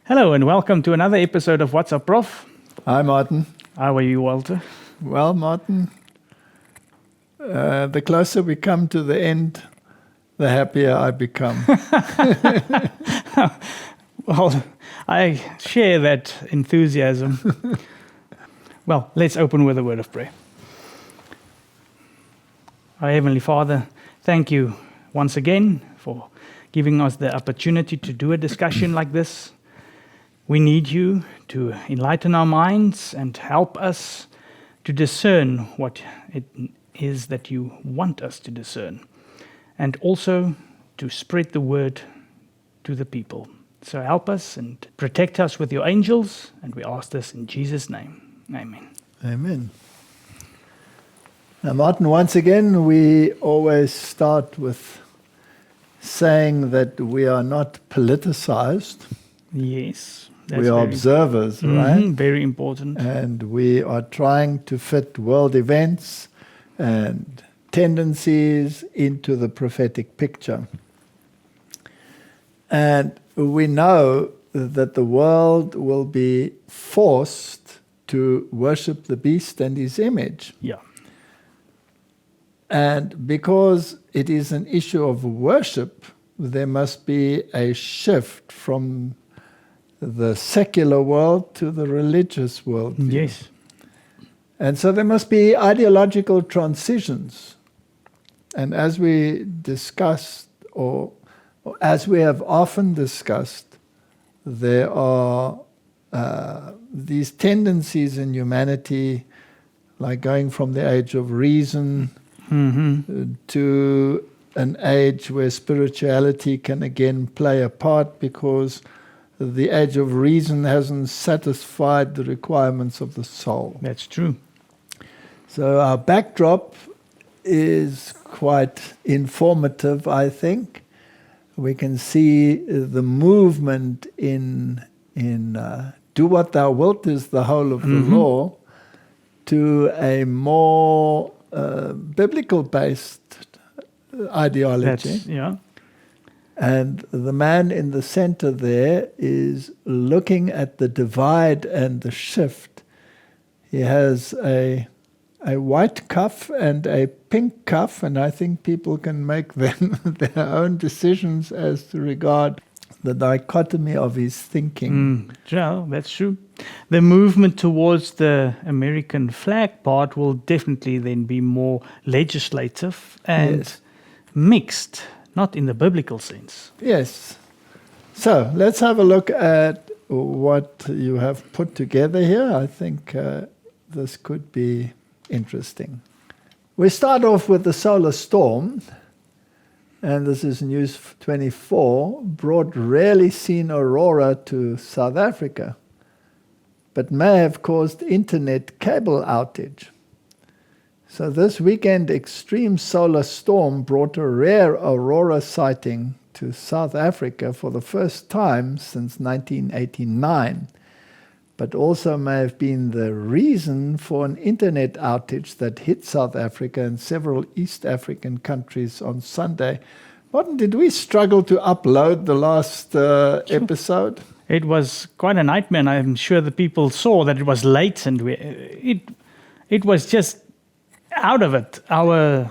Hello and welcome to another episode of What's Up Prof. Hi, Martin. How are you, Walter? Well, Martin, the closer we come to the end, the happier I become. Well, I share that enthusiasm. Well, let's open with a word of prayer. Our Heavenly Father, thank you once again for giving us the opportunity to do a discussion like this. We need you to enlighten our minds and help us to discern what it is that you want us to discern, and also to spread the word to the people. So help us and protect us with your angels, and we ask this in Jesus' name. Amen. Amen. Now, Martin, once again, we always start with saying that we are not politicized. Yes. We are observers, right? Very important. And we are trying to fit world events and tendencies into the prophetic picture. And we know that the world will be forced to worship the beast and his image. Yeah. And because it is an issue of worship, there must be a shift from the secular world to the religious world. Yes. And so there must be ideological transitions. And as we discussed, or as we have often discussed, there are these tendencies in humanity, like going from the age of reason to an age where spirituality can again play a part, because the age of reason hasn't satisfied the requirements of the soul. That's true. So our backdrop is quite informative, I think. We can see the movement in do what thou wilt is the whole of the law, to a more biblical-based ideology. Yeah. And the man in the center there is looking at the divide and the shift. He has a white cuff and a pink cuff, and I think people can make them their own decisions as to regard the dichotomy of his thinking. Yeah, that's true. The movement towards the American flag part will definitely then be more legislative and mixed. Not in the biblical sense. Yes. So let's have a look at what you have put together here. I think this could be interesting. We start off with the solar storm, and this is News 24, brought rarely seen aurora to South Africa, but may have caused internet cable outage. So this weekend, extreme solar storm brought a rare aurora sighting to South Africa for the first time since 1989, but also may have been the reason for an internet outage that hit South Africa and several East African countries on Sunday. Martin, did we struggle to upload the last episode? It was quite a nightmare, and I'm sure the people saw that it was late, and it was just out of it. Our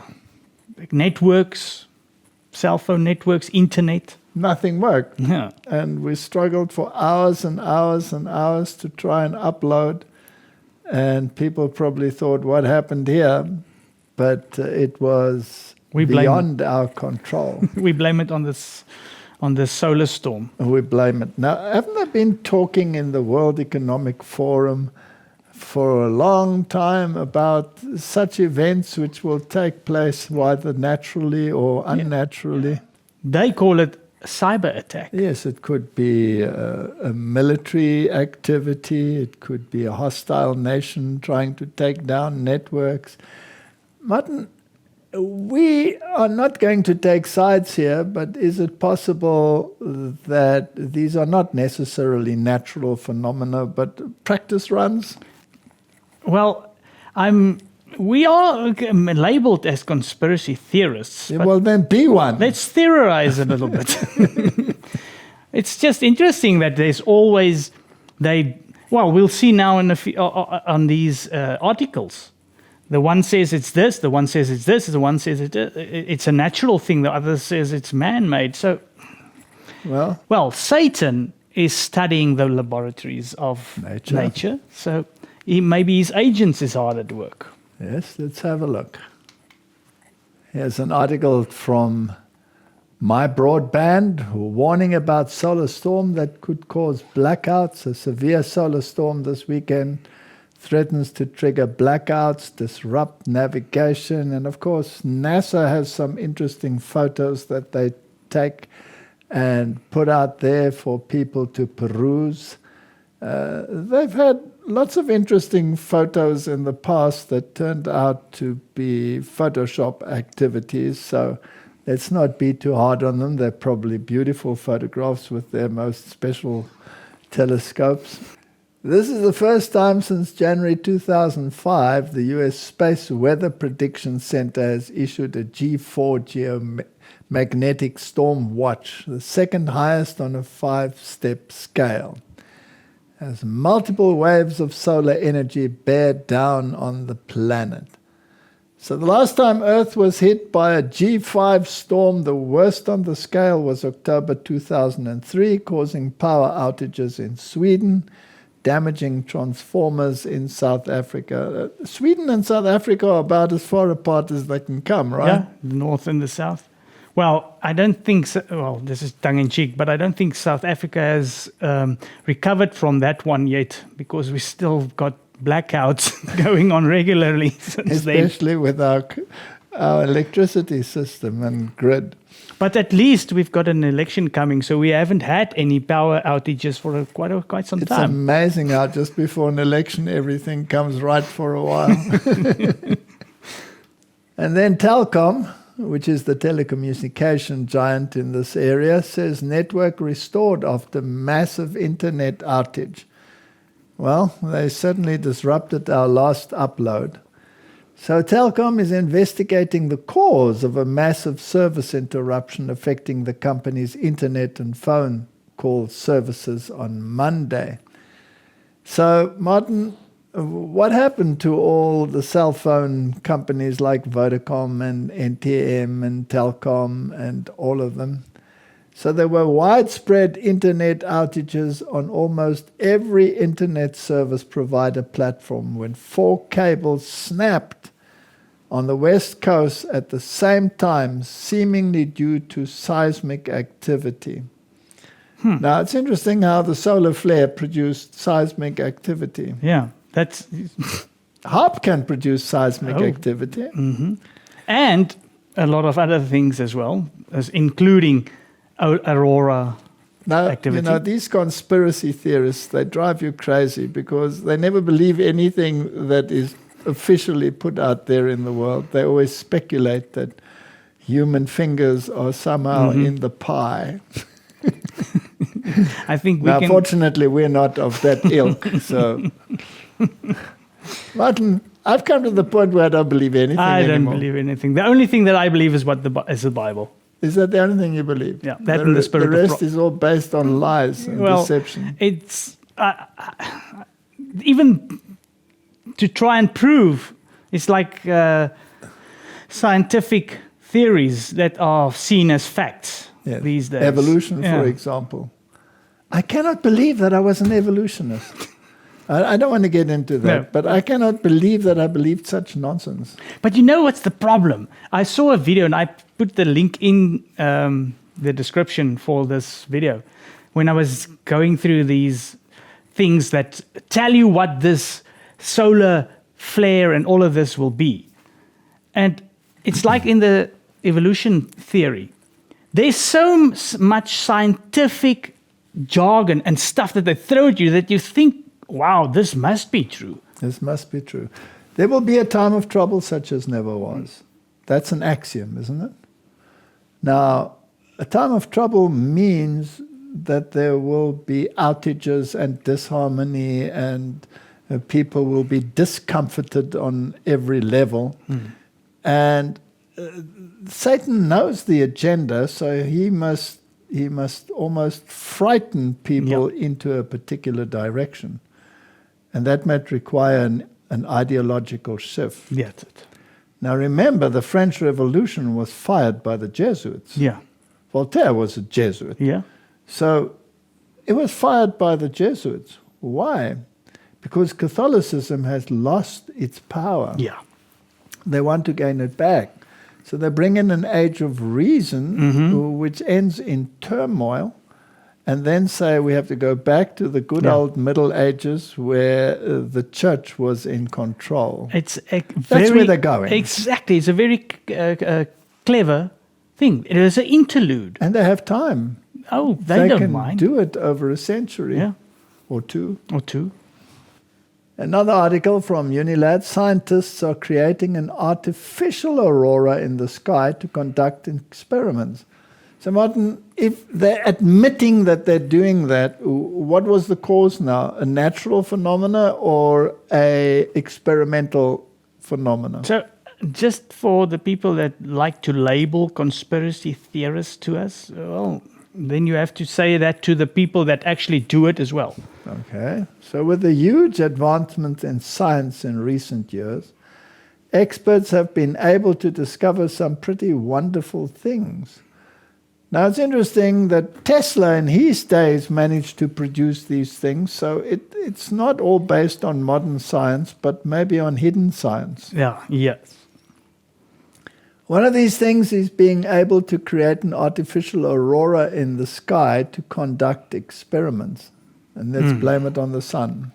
networks, cell phone networks, internet. Nothing worked. Yeah. And we struggled for hours and hours and hours to try and upload. And people probably thought, what happened here? But it was beyond our control. We blame it on the solar storm. We blame it. Now, haven't they been talking in the World Economic Forum for a long time about such events which will take place either naturally or unnaturally? They call it a cyber attack. Yes, it could be a military activity. It could be a hostile nation trying to take down networks. Martin, we are not going to take sides here, but is it possible that these are not necessarily natural phenomena, but practice runs? Well, we are labeled as conspiracy theorists. Yeah, well, then be one. Let's theorize a little bit. it's just interesting that there's always we'll see now on these articles. The one says it's this, the one says it's this, the one says it's a natural thing, the other says it's man-made. So, well, Satan is studying the laboratories of nature. So maybe his agents is hard at work. Yes, let's have a look. Here's an article from My Broadband, warning about solar storm that could cause blackouts. A severe solar storm this weekend threatens to trigger blackouts, disrupt navigation, and of course NASA has some interesting photos that they take and put out there for people to peruse. They've had lots of interesting photos in the past that turned out to be Photoshop activities, so let's not be too hard on them. They're probably beautiful photographs with their most special telescopes. This is the first time since January 2005 the US Space Weather Prediction Center has issued a G4 geomagnetic storm watch, the second highest on a 5-step scale, as multiple waves of solar energy bear down on the planet. So the last time Earth was hit by a G5 storm, the worst on the scale, was October 2003, causing power outages in Sweden, damaging transformers in South Africa. Sweden and South Africa are about as far apart as they can come, right? Yeah, the north and the south. Well, I don't think so. Well, this is tongue-in-cheek, but I don't think South Africa has recovered from that one yet, because we still got blackouts going on regularly since especially then. With our electricity system and grid. But at least we've got an election coming, so we haven't had any power outages for quite some time. It's amazing how just before an election everything comes right for a while. And then Telkom, which is the telecommunication giant in this area, says network restored after massive internet outage. Well, they certainly disrupted our last upload. So Telkom is investigating the cause of a massive service interruption affecting the company's internet and phone call services on Monday. So, Martin, what happened to all the cell phone companies like Vodacom and NTM and Telkom and all of them? So there were widespread internet outages on almost every internet service provider platform when 4 cables snapped on the west coast at the same time, seemingly due to seismic activity. Now, it's interesting how the solar flare produced seismic activity. Yeah, that's... HAARP can produce seismic activity. Mm-hmm. And a lot of other things as well, as including Aurora activity. You know, these conspiracy theorists, they drive you crazy because they never believe anything that is officially put out there in the world. They always speculate that human fingers are somehow in the pie. I think now, fortunately, we're not of that ilk. So, Martin, I've come to the point where I don't believe anything anymore. I don't believe anything. The only thing that I believe is the Bible. Is that the only thing you believe? Yeah, that and the spirit. The rest is all based on lies and deception. It's even to try and prove. It's like scientific theories that are seen as facts these days. Evolution, for example. I cannot believe that I was an evolutionist. I don't want to get into that, but I cannot believe that I believed such nonsense. But you know what's the problem? I saw a video, and I put the link in the description for this video, when I was going through these things that tell you what this solar flare and all of this will be. And it's like in the evolution theory. There's so much scientific jargon and stuff that they throw at you that you think, wow, this must be true. This must be true. There will be a time of trouble such as never was. That's an axiom, isn't it? Now, a time of trouble means that there will be outages and disharmony and people will be discomforted on every level. And Satan knows the agenda, so he must he must almost frighten people into a particular direction. And that might require an ideological shift. Yeah, that's it. Now remember, the French Revolution was fired by the Jesuits. Yeah. Voltaire was a Jesuit. Yeah. So it was fired by the Jesuits. Why? Because Catholicism has lost its power. Yeah. They want to gain it back. So they bring in an age of reason, which ends in turmoil, and then say we have to go back to the good old Middle Ages where the church was in control. That's where they're going. Exactly. It's a very clever thing. It is an interlude. And they have time. Oh, they don't can mind. do it over a century or two. Or two. Another article from Unilad, scientists are creating an artificial aurora in the sky to conduct experiments. So Martin, if they're admitting that they're doing that, what was the cause now? A natural phenomena or a experimental phenomena? So just for the people that like to label conspiracy theorists to us, well, then you have to say that to the people that actually do it as well. Okay. So with the huge advancement in science in recent years, experts have been able to discover some pretty wonderful things. Now, it's interesting that Tesla in his days managed to produce these things, so it's not all based on modern science, but maybe on hidden science. Yeah, yes. One of these things is being able to create an artificial aurora in the sky to conduct experiments. And let's blame it on the sun.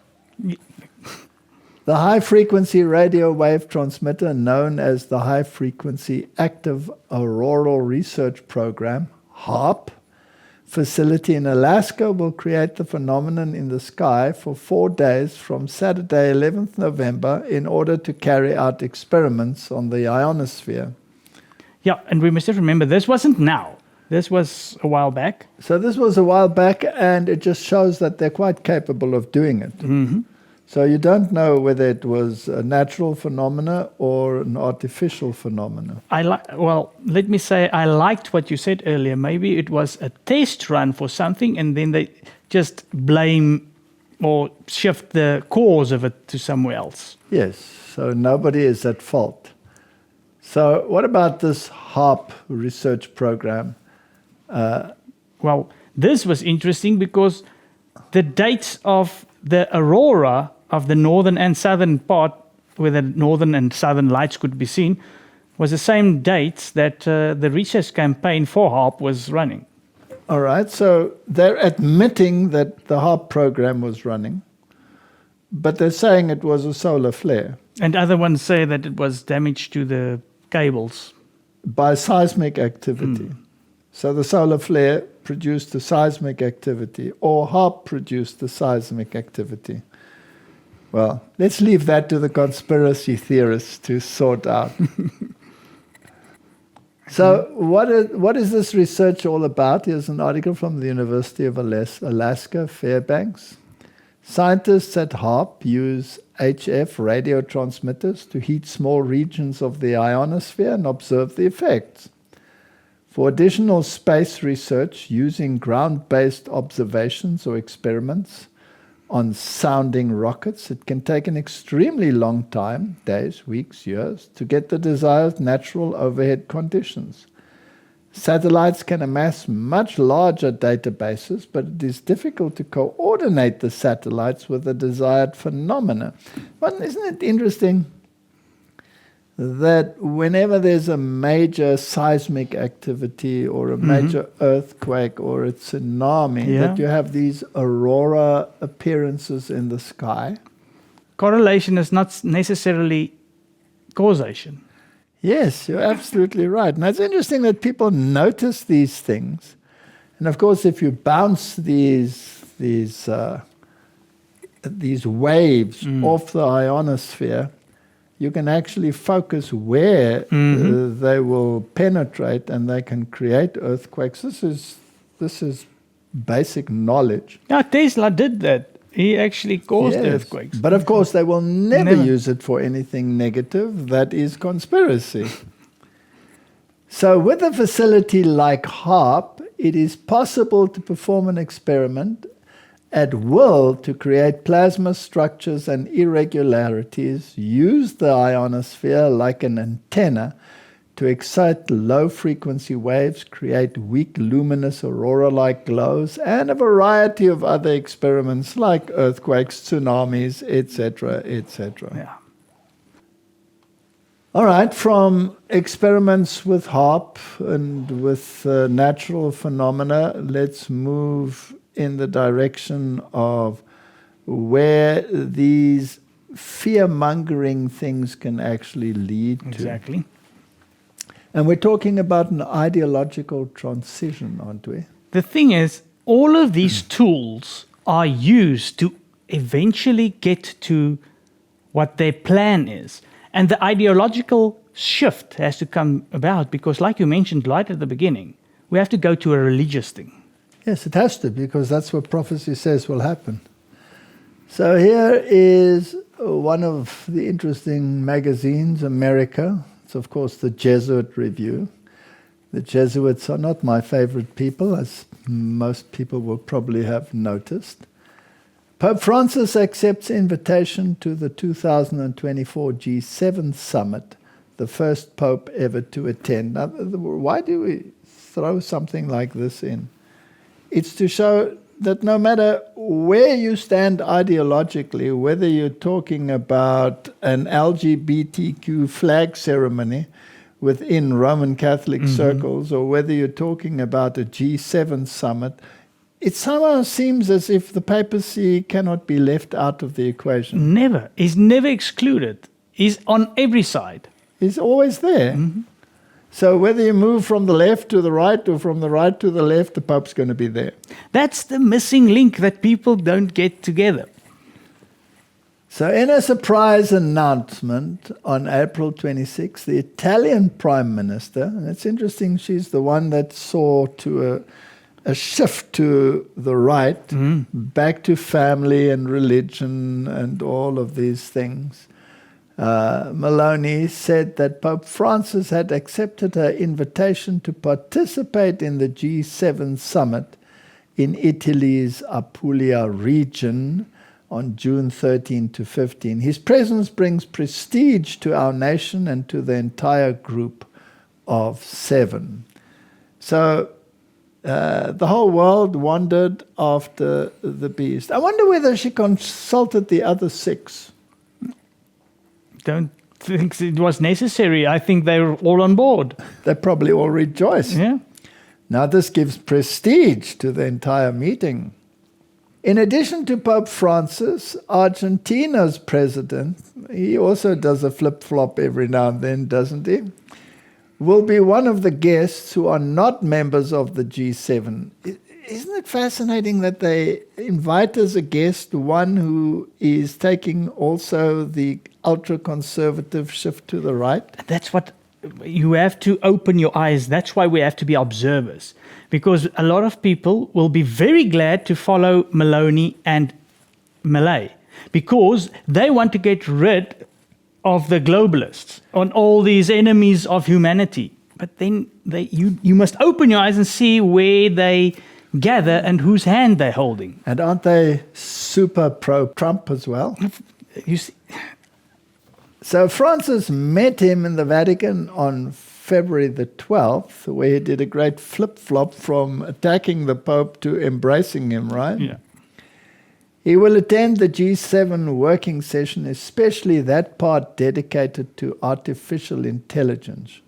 The high-frequency radio wave transmitter, known as the High Frequency Active Auroral Research Program, HAARP, facility in Alaska will create the phenomenon in the sky for 4 days from Saturday, 11th November, in order to carry out experiments on the ionosphere. Yeah, and we must remember, this wasn't now. This was a while back. So this was a while back, and it just shows that they're quite capable of doing it. So you don't know whether it was a natural phenomena or an artificial phenomena. Well, let me say, I liked what you said earlier. Maybe it was a test run for something, and then they just blame or shift the cause of it to somewhere else. Yes, so nobody is at fault. So what about this HAARP research program? Well, this was interesting because the dates of the aurora of the northern and southern part, where the northern and southern lights could be seen, was the same dates that the research campaign for HAARP was running. All right, so they're admitting that the HAARP program was running, but they're saying it was a solar flare. And other ones say that it was damage to the cables. By seismic activity. So the solar flare produced the seismic activity, or HAARP produced the seismic activity. Well, let's leave that to the conspiracy theorists to sort out. So what is this research all about? Here's an article from the University of Alaska, Fairbanks. Scientists at HAARP use HF radio transmitters to heat small regions of the ionosphere and observe the effects. For additional space research using ground-based observations or experiments on sounding rockets, it can take an extremely long time, days, weeks, years, to get the desired natural overhead conditions. Satellites can amass much larger databases, but it is difficult to coordinate the satellites with the desired phenomena. But isn't it interesting that whenever there's a major seismic activity or a major earthquake or a tsunami, that you have these aurora appearances in the sky? Correlation is not necessarily causation. Yes, you're absolutely right. Now, it's interesting that people notice these things. And of course, if you bounce these waves off the ionosphere, you can actually focus where they will penetrate, and they can create earthquakes. This is basic knowledge. Yeah, Tesla did that. He actually caused earthquakes. But of course, they will never use it for anything negative. That is conspiracy. So with a facility like HAARP, it is possible to perform an experiment at will to create plasma structures and irregularities, use the ionosphere like an antenna to excite low-frequency waves, create weak luminous aurora-like glows, and a variety of other experiments like earthquakes, tsunamis, etc., etc. Yeah. All right, from experiments with HAARP and with natural phenomena, let's move in the direction of where these fear-mongering things can actually lead to. Exactly. And we're talking about an ideological transition, aren't we? The thing is, all of these tools are used to eventually get to what their plan is. And the ideological shift has to come about because, like you mentioned right at the beginning, we have to go to a religious thing. Yes, it has to, because that's what prophecy says will happen. So here is one of the interesting magazines, America. It's, of course, the Jesuit Review. The Jesuits are not my favorite people, as most people will probably have noticed. Pope Francis accepts invitation to the 2024 G7 summit, the first pope ever to attend. Now, why do we throw something like this in? It's to show that no matter where you stand ideologically, whether you're talking about an LGBTQ flag ceremony within Roman Catholic circles, or whether you're talking about a G7 summit, it somehow seems as if the papacy cannot be left out of the equation. Never. He's never excluded. He's on every side. He's always there. So whether you move from the left to the right or from the right to the left, the Pope's going to be there. That's the missing link that people don't get together. So in a surprise announcement on April 26, the Italian Prime Minister, and it's interesting, she's the one that saw to a shift to the right, back to family and religion and all of these things. Meloni said that Pope Francis had accepted her invitation to participate in the G7 summit in Italy's Apulia region on June 13 to 15. His presence brings prestige to our nation and to the entire group of 7. So the whole world wandered after the beast. I wonder whether she consulted the other 6. Don't think it was necessary. I think they were all on board. They probably all rejoiced. Yeah. Now this gives prestige to the entire meeting. In addition to Pope Francis, Argentina's president, he also does a flip-flop every now and then, doesn't he? Will be one of the guests who are not members of the G7. Isn't it fascinating that they invite as a guest one who is taking also the ultra-conservative shift to the right? That's what you have to open your eyes. That's why we have to be observers. Because a lot of people will be very glad to follow Meloni and Malay. Because they want to get rid of the globalists on all these enemies of humanity. But then you must open your eyes and see where they gather and whose hand they're holding. And aren't they super pro-Trump as well? You see. So Francis met him in the Vatican on February the 12th, where he did a great flip-flop from attacking the Pope to embracing him, right? Yeah. He will attend the G7 working session, especially that part dedicated to artificial intelligence.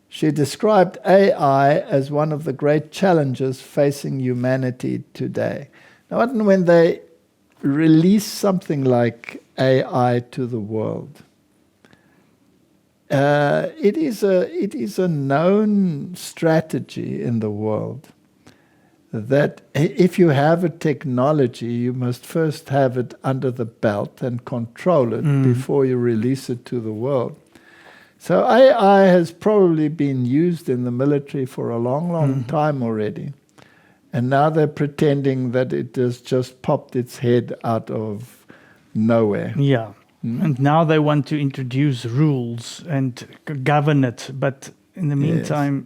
She described AI as one of the great challenges facing humanity today. Now, when they release something like AI to the world, it is a known strategy in the world that if you have a technology, you must first have it under the belt and control it before you release it to the world. So AI has probably been used in the military for a long, long time already. And now they're pretending that it has just popped its head out of nowhere. Yeah. And now they want to introduce rules and govern it. But in the meantime,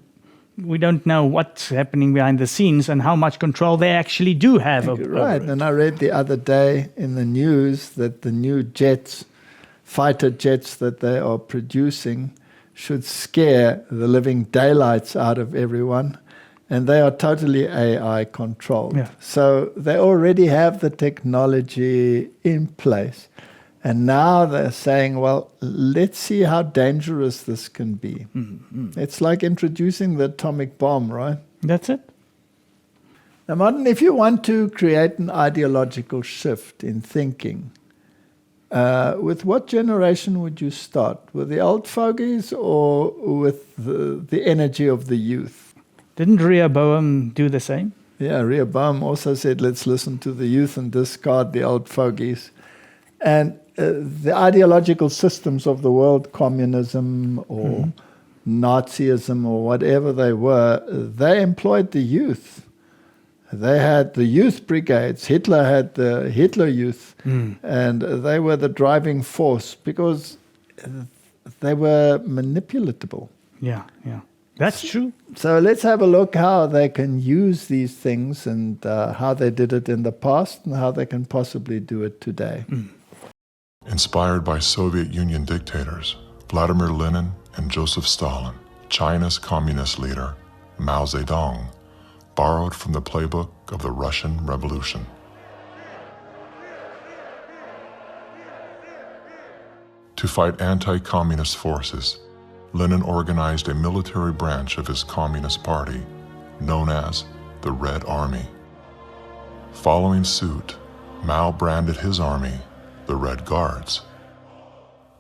we don't know what's happening behind the scenes and how much control they actually do have over Right, it. and I read the other day in the news that the new jets, fighter jets that they are producing, should scare the living daylights out of everyone, and they are totally AI controlled. Yeah. So they already have the technology in place. And now they're saying, well, let's see how dangerous this can be. Mm-hmm. It's like introducing the atomic bomb, right? That's it. Now, Martin, if you want to create an ideological shift in thinking, with what generation would you start? With the old fogies or with the energy of the youth? Didn't Rehoboam do the same? Yeah, Rehoboam also said, let's listen to the youth and discard the old fogies. And the ideological systems of the world, communism or Nazism or whatever they were, they employed the youth. They had the youth brigades. Hitler had the Hitler Youth, and they were the driving force because they were manipulatable. Yeah. That's true. So let's have a look how they can use these things and how they did it in the past and how they can possibly do it today. Inspired by Soviet Union dictators Vladimir Lenin and Joseph Stalin, China's communist leader, Mao Zedong, borrowed from the playbook of the Russian Revolution. To fight anti-communist forces, Lenin organized a military branch of his Communist Party, known as the Red Army. Following suit, Mao branded his army the Red Guards.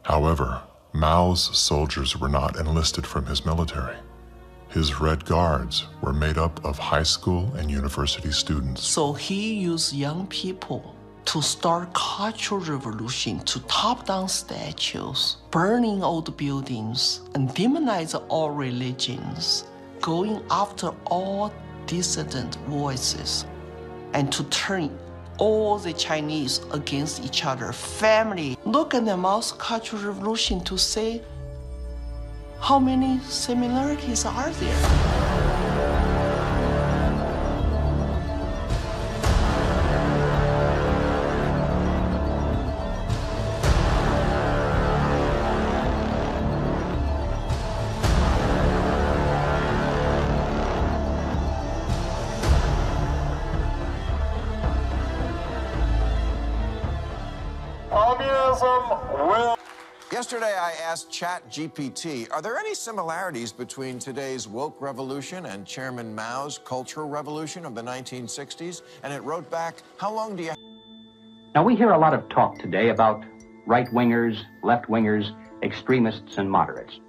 However, Mao's soldiers were not enlisted from his military. His Red Guards were made up of high school and university students. So he used young people to start cultural revolution, to top down statues, burning old buildings, and demonize all religions, going after all dissident voices, and to turn all the Chinese against each other, family. Look at the Mao's cultural revolution to say how many similarities are there. Yesterday, I asked ChatGPT, are there any similarities between today's woke revolution and Chairman Mao's cultural revolution of the 1960s? And it wrote back, how long do you... Now, we hear a lot of talk today about right-wingers, left-wingers, extremists, and moderates.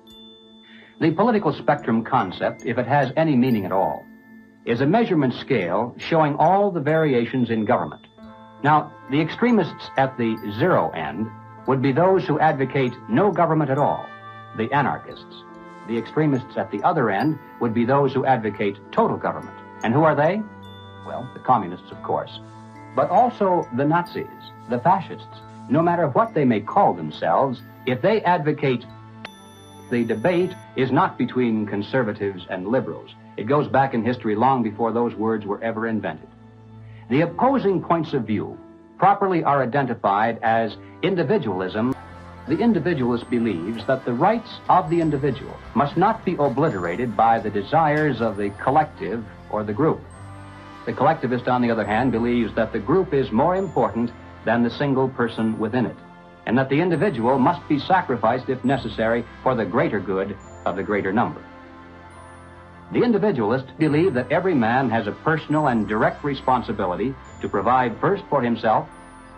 The political spectrum concept, if it has any meaning at all, is a measurement scale showing all the variations in government. Now, the extremists at the zero end would be those who advocate no government at all, the anarchists. The extremists at the other end would be those who advocate total government. And who are they? Well, the communists, of course, but also the Nazis, the fascists. No matter what they may call themselves, if they advocate, the debate is not between conservatives and liberals. It goes back in history long before those words were ever invented. The opposing points of view properly are identified as individualism. The individualist believes that the rights of the individual must not be obliterated by the desires of the collective or the group. The collectivist, on the other hand, believes that the group is more important than the single person within it, and that the individual must be sacrificed if necessary for the greater good of the greater number. The individualists believe that every man has a personal and direct responsibility to provide first for himself,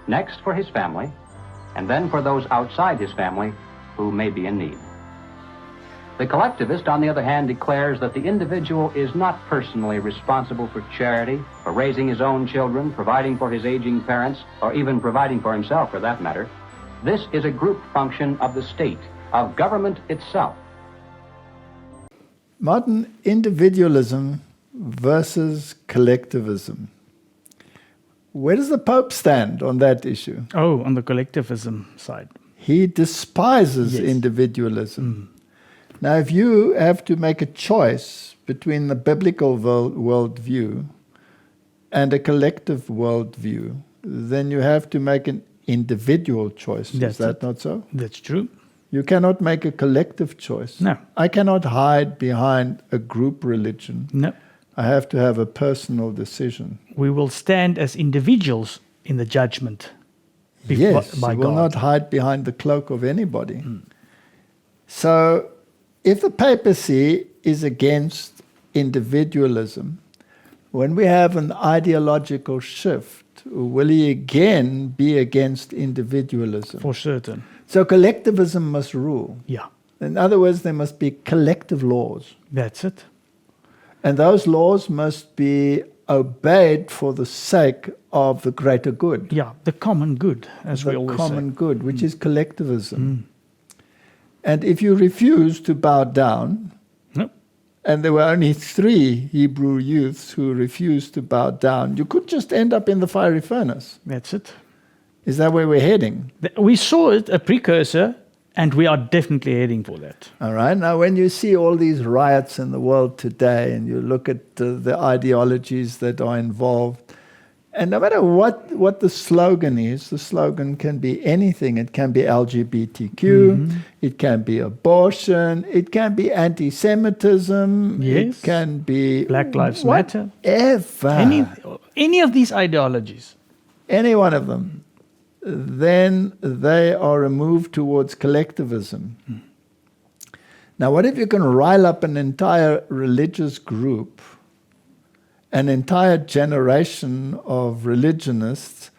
next for his family, and then for those outside his family who may be in need. The collectivist, on the other hand, declares that the individual is not personally responsible for charity, for raising his own children, providing for his aging parents, or even providing for himself, for that matter. This is a group function of the state, of government itself. Modern individualism versus collectivism. Where does the Pope stand on that issue? Oh, on the collectivism side. He despises Yes. individualism. Now, if you have to make a choice between the biblical worldview and a collective worldview, then you have to make an individual choice. Is that not so? That's true. You cannot make a collective choice. No. I cannot hide behind a group religion. No. I have to have a personal decision. We will stand as individuals in the judgment Yes, by you will God. not hide behind the cloak of anybody. So, if the papacy is against individualism, when we have an ideological shift, will he again be against individualism? For certain. So collectivism must rule. Yeah, In other words, there must be collective laws. that's it. And those laws must be obeyed for the sake of the greater good. Yeah, the common good, as we The always common say. good, which is collectivism. And if you refuse to bow down, No. and there were only 3 Hebrew youths who refused to bow down, you could just end up in the fiery furnace. That's it. Is that where we're heading? We saw it, a precursor, and we are definitely heading for that. All right. Now, when you see all these riots in the world today, and you look at the ideologies that are involved, and no matter what the slogan is, the slogan can be anything. It can be LGBTQ, it can be abortion, it can be anti-Semitism, Yes. it can be Black Lives Matter. whatever. Any of these ideologies. Any one of them, then they are a move towards collectivism. Now, what if you can rile up an entire religious group, an entire generation of religionists,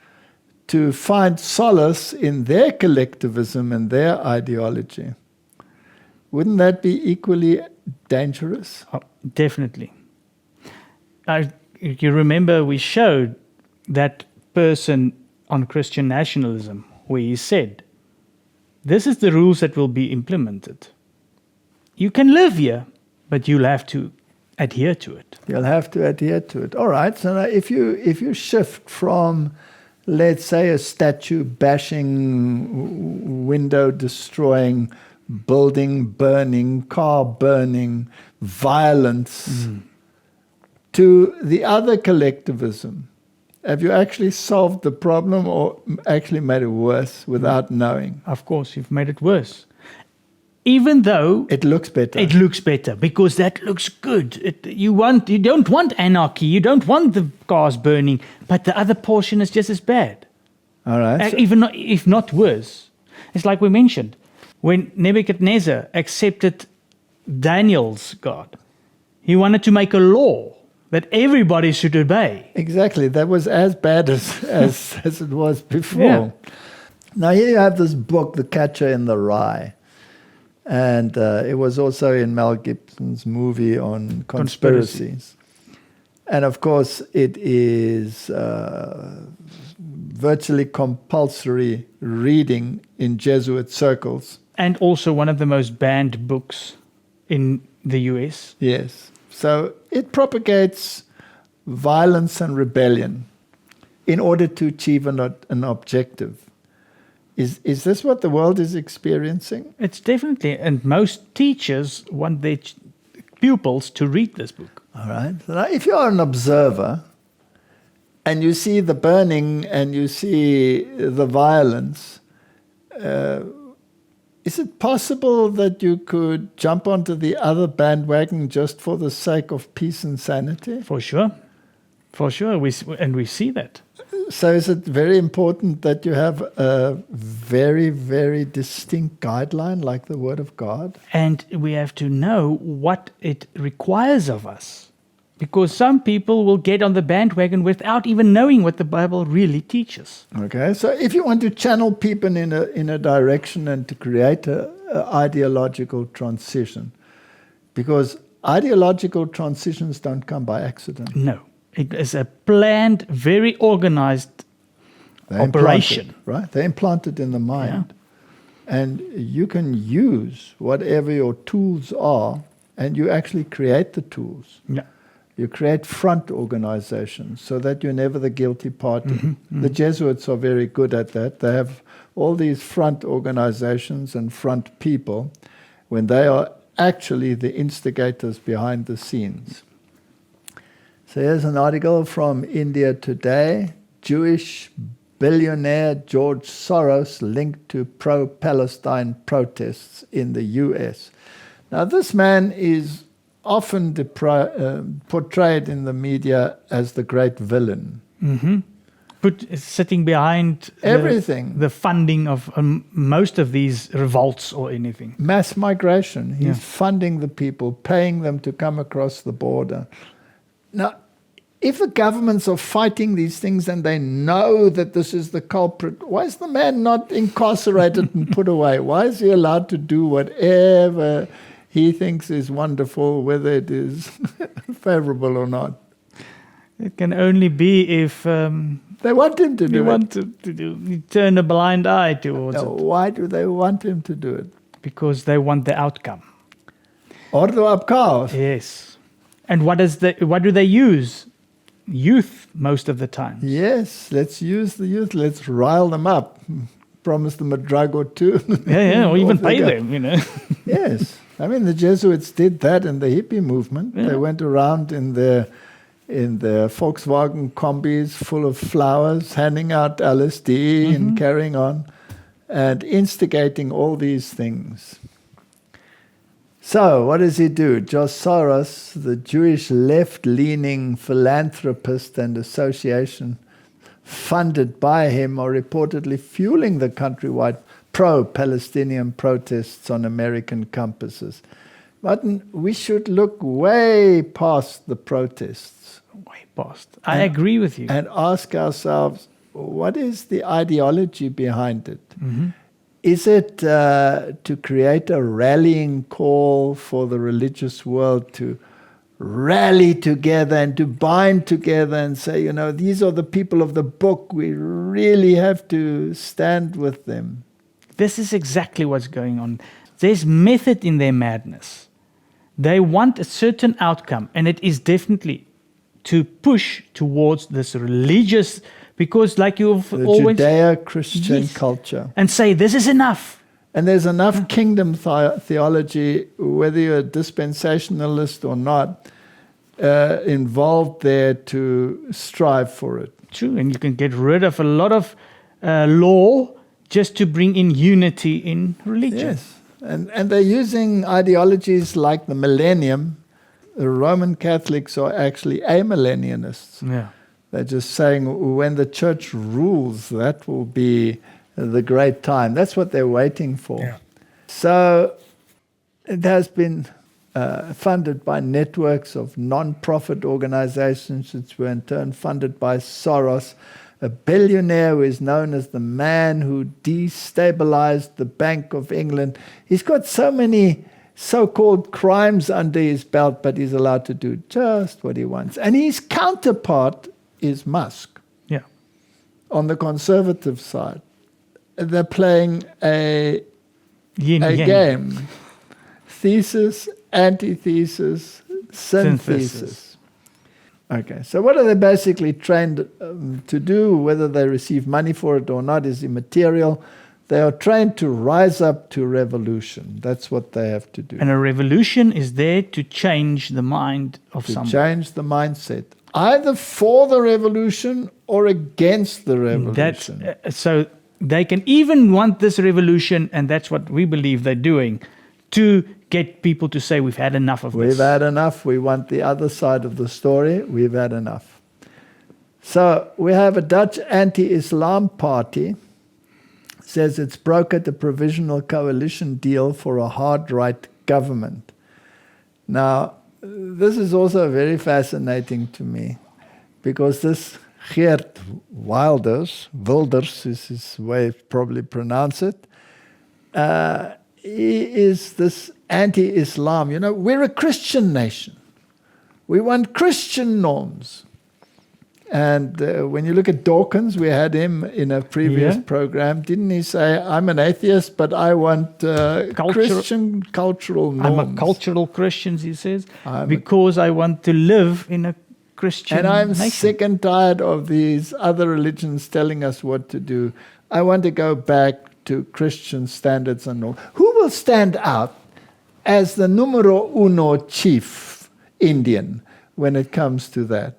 to find solace in their collectivism and their ideology? Wouldn't that be equally dangerous? Oh, definitely. You remember we showed that person on Christian nationalism where he said, this is the rules that will be implemented. You can live here, but you'll have to adhere to it. You'll have to adhere to it. All right. So now if you shift from, let's say, a statue bashing, window destroying, building burning, car burning, violence, to the other collectivism, have you actually solved the problem or actually made it worse without knowing? Of course, you've made it worse. Even though It looks better. it looks better, because that looks good. You don't want anarchy, you don't want the cars burning, but the other portion is just as bad. All right. If not worse. It's like we mentioned, when Nebuchadnezzar accepted Daniel's God, he wanted to make a law that everybody should obey. Exactly. That was as bad as it was before. Yeah. Now, here you have this book, The Catcher in the Rye. And it was also in Mel Gibson's movie on conspiracies. And of course, it is virtually compulsory reading in Jesuit circles. And also one of the most banned books in the US. Yes. So it propagates violence and rebellion in order to achieve an objective. Is this what the world is experiencing? It's definitely, and most teachers want their pupils to read this book. All right. So now if you're an observer and you see the burning and you see the violence, is it possible that you could jump onto the other bandwagon just for the sake of peace and sanity? For sure. For sure. We see that. So is it very important that you have a very, very distinct guideline like the Word of God? And we have to know what it requires of us. Because some people will get on the bandwagon without even knowing what the Bible really teaches. Okay, so if you want to channel people in a direction and to create an ideological transition, because ideological transitions don't come by accident. No. It is a planned, very organized operation. Right? They're implanted in the mind. Yeah. And you can use whatever your tools are, and you actually create the tools. Yeah. You create front organizations so that you're never the guilty party. The Jesuits are very good at that. They have all these front organizations and front people. When they are actually the instigators behind the scenes. So here's an article from India Today. Jewish billionaire George Soros linked to pro-Palestine protests in the US. Now this man is often portrayed in the media as the great villain. Mm-hmm. Sitting behind everything, the funding of most of these revolts or anything. Mass migration. He's funding the people, paying them to come across the border. Now, if the governments are fighting these things and they know that this is the culprit, why is the man not incarcerated and put away? Why is he allowed to do whatever he thinks is wonderful, whether it is favorable or not? It can only be if they want him to do it. You turn a blind eye towards it. Why do they want him to do it? Because they want the outcome. Ordo ab chaos. Yes. And what do they use? Youth most of the time. Yes, let's use the youth. Let's rile them up. Promise them a drug or two. Or even pay them, Yes. I mean, the Jesuits did that in the hippie movement. Yeah. They went around in their Volkswagen combis full of flowers, handing out LSD and carrying on, and instigating all these things. So, what does he do? George Soros, the Jewish left-leaning philanthropist and association funded by him, are reportedly fueling the countrywide pro-Palestinian protests on American campuses. But we should look way past the protests. Way past. I agree with you. And ask ourselves, what is the ideology behind it? Mm-hmm. Is it to create a rallying call for the religious world to rally together and to bind together and say, these are the people of the book, we really have to stand with them? This is exactly what's going on. There's method in their madness. They want a certain outcome, and it is definitely to push towards this religious, because like you've always... Judeo-Christian culture. And say, this is enough. And there's enough kingdom theology, whether you're a dispensationalist or not, involved there to strive for it. True, and you can get rid of a lot of law just to bring in unity in religion. Yes, and they're using ideologies like the millennium. The Roman Catholics are actually amillennialists. Yeah. They're just saying when the church rules, that will be the great time. That's what they're waiting for. Yeah. So it has been funded by networks of non-profit organizations, which were in turn funded by Soros, a billionaire who is known as the man who destabilized the Bank of England. He's got so many so-called crimes under his belt, but he's allowed to do just what he wants. And his counterpart is Musk. Yeah. On the conservative side. They're playing a game. Thesis, antithesis, synthesis. Okay, so what are they basically trained to do? Whether they receive money for it or not is immaterial. They are trained to rise up to revolution. That's what they have to do. And a revolution is there to change the mind of someone. To change the mindset. Either for the revolution or against the revolution. So they can even want this revolution, and that's what we believe they're doing, to get people to say, we've had enough of this. We've had enough. We want the other side of the story. We've had enough. So we have a Dutch anti-Islam party. Says it's brokered a provisional coalition deal for a hard-right government. Now, this is also very fascinating to me, because this Geert Wilders is his way to probably pronounce it, he is this anti-Islam. We're a Christian nation. We want Christian norms. And when you look at Dawkins, we had him in a previous program. Didn't he say, I'm an atheist, but I want Christian cultural norms? I'm a cultural Christian, he says, because I want to live in a Christian nation. And I'm nation. sick and tired of these other religions telling us what to do. I want to go back to Christian standards and norms. Who will stand out as the numero uno chief Indian when it comes to that?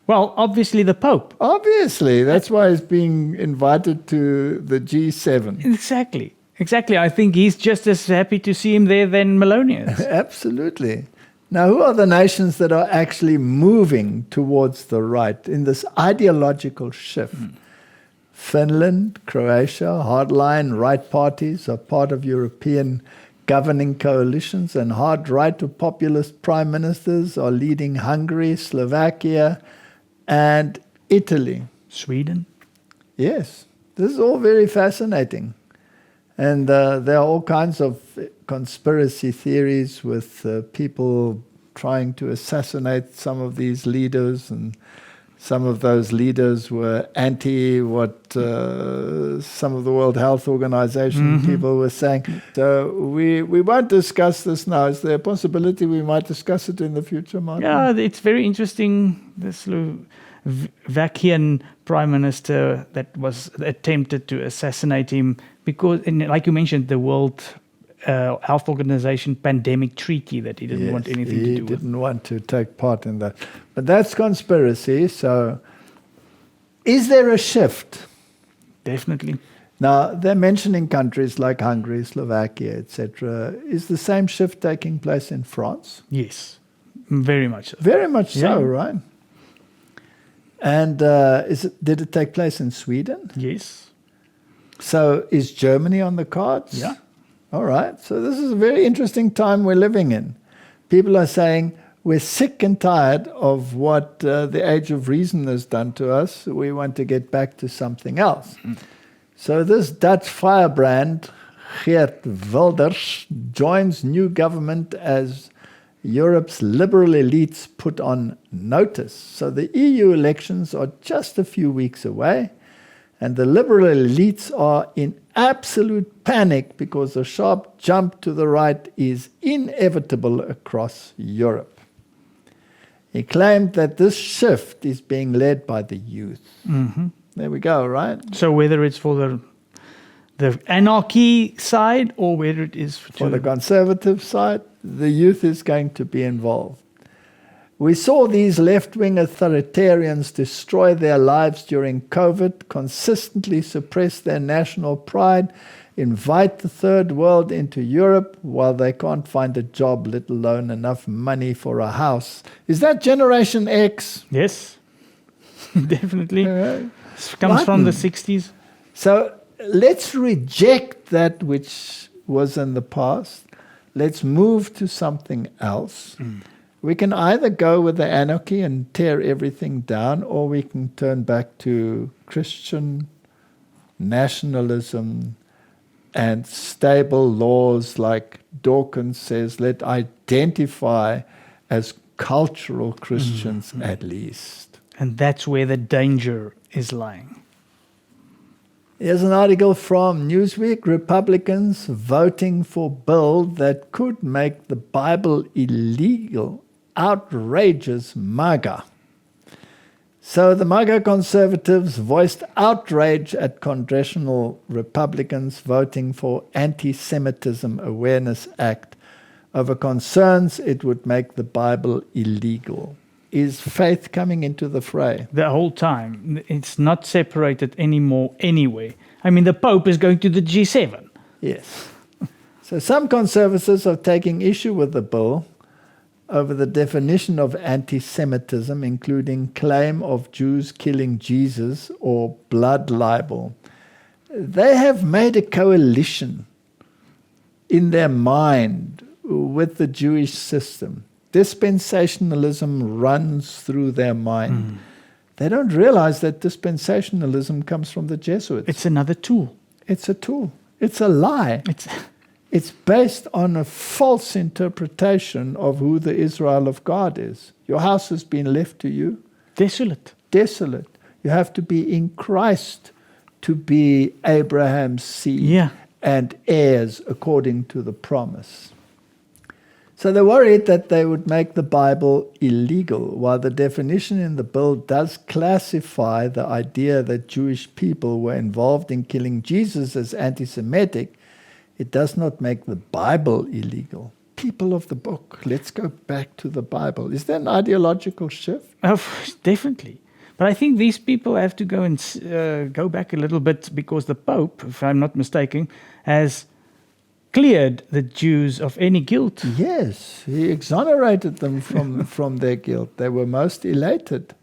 Well, obviously the Pope. Obviously, that's why he's being invited to the G7. Exactly. I think he's just as happy to see him there than Melania is. Absolutely. Now, who are the nations that are actually moving towards the right in this ideological shift? Finland, Croatia, hardline right parties are part of European governing coalitions, and hard right to populist prime ministers are leading Hungary, Slovakia, and Italy. Sweden. Yes, this is all very fascinating. And there are all kinds of conspiracy theories with people trying to assassinate some of these leaders, and some of those leaders were anti what some of the World Health Organization people were saying. So we won't discuss this now. Is there a possibility we might discuss it in the future, Martin? Yeah, it's very interesting. The Slovakian prime minister that was attempted to assassinate him because, like you mentioned, the World Health Organization pandemic treaty that he didn't want anything to do with. He didn't want to take part in that. But that's conspiracy. So is there a shift? Definitely. Now, they're mentioning countries like Hungary, Slovakia, etc. Is the same shift taking place in France? Yes, very much so. Very much so, right? And did it take place in Sweden? Yes. So is Germany on the cards? Yeah. All right. So this is a very interesting time we're living in. People are saying, we're sick and tired of what the age of reason has done to us. We want to get back to something else. So this Dutch firebrand, Geert Wilders, joins new government as Europe's liberal elites put on notice. So the EU elections are just a few weeks away, and the liberal elites are in absolute panic because a sharp jump to the right is inevitable across Europe. He claimed that this shift is being led by the youth. There we go, right? So whether it's for the anarchy side or whether it is For the conservative side, the youth is going to be involved. We saw these left-wing authoritarians destroy their lives during COVID, consistently suppress their national pride, invite the third world into Europe while they can't find a job, let alone enough money for a house. Is that Generation X? Yes, definitely. Comes from the 60s. So let's reject that which was in the past. Let's move to something else. We can either go with the anarchy and tear everything down, or we can turn back to Christian nationalism and stable laws, like Dawkins says, let's identify as cultural Christians at least. And that's where the danger is lying. Here's an article from Newsweek. Republicans voting for bill that could make the Bible illegal. Outrageous MAGA. So the MAGA conservatives voiced outrage at congressional Republicans voting for Anti-Semitism Awareness Act over concerns it would make the Bible illegal. Is faith coming into the fray? The whole time. It's not separated anymore anyway. I mean, the Pope is going to the G7. Yes. So some conservatives are taking issue with the bill over the definition of anti-Semitism, including claim of Jews killing Jesus or blood libel. They have made a coalition in their mind with the Jewish system. Dispensationalism runs through their mind. They don't realize that dispensationalism comes from the Jesuits. It's another tool. It's a tool. It's a lie. It's based on a false interpretation of who the Israel of God is. Your house has been left to you. Desolate. Desolate. You have to be in Christ to be Abraham's seed and heirs according to the promise. So they're worried that they would make the Bible illegal, while the definition in the bill does classify the idea that Jewish people were involved in killing Jesus as anti-Semitic. It does not make the Bible illegal. people of the book. Let's go back to the Bible. Is that an ideological shift? Definitely. But I think these people have to go and go back a little bit, because the Pope, if I'm not mistaken, has cleared the Jews of any guilt. Yes, he exonerated them from their guilt. They were most elated.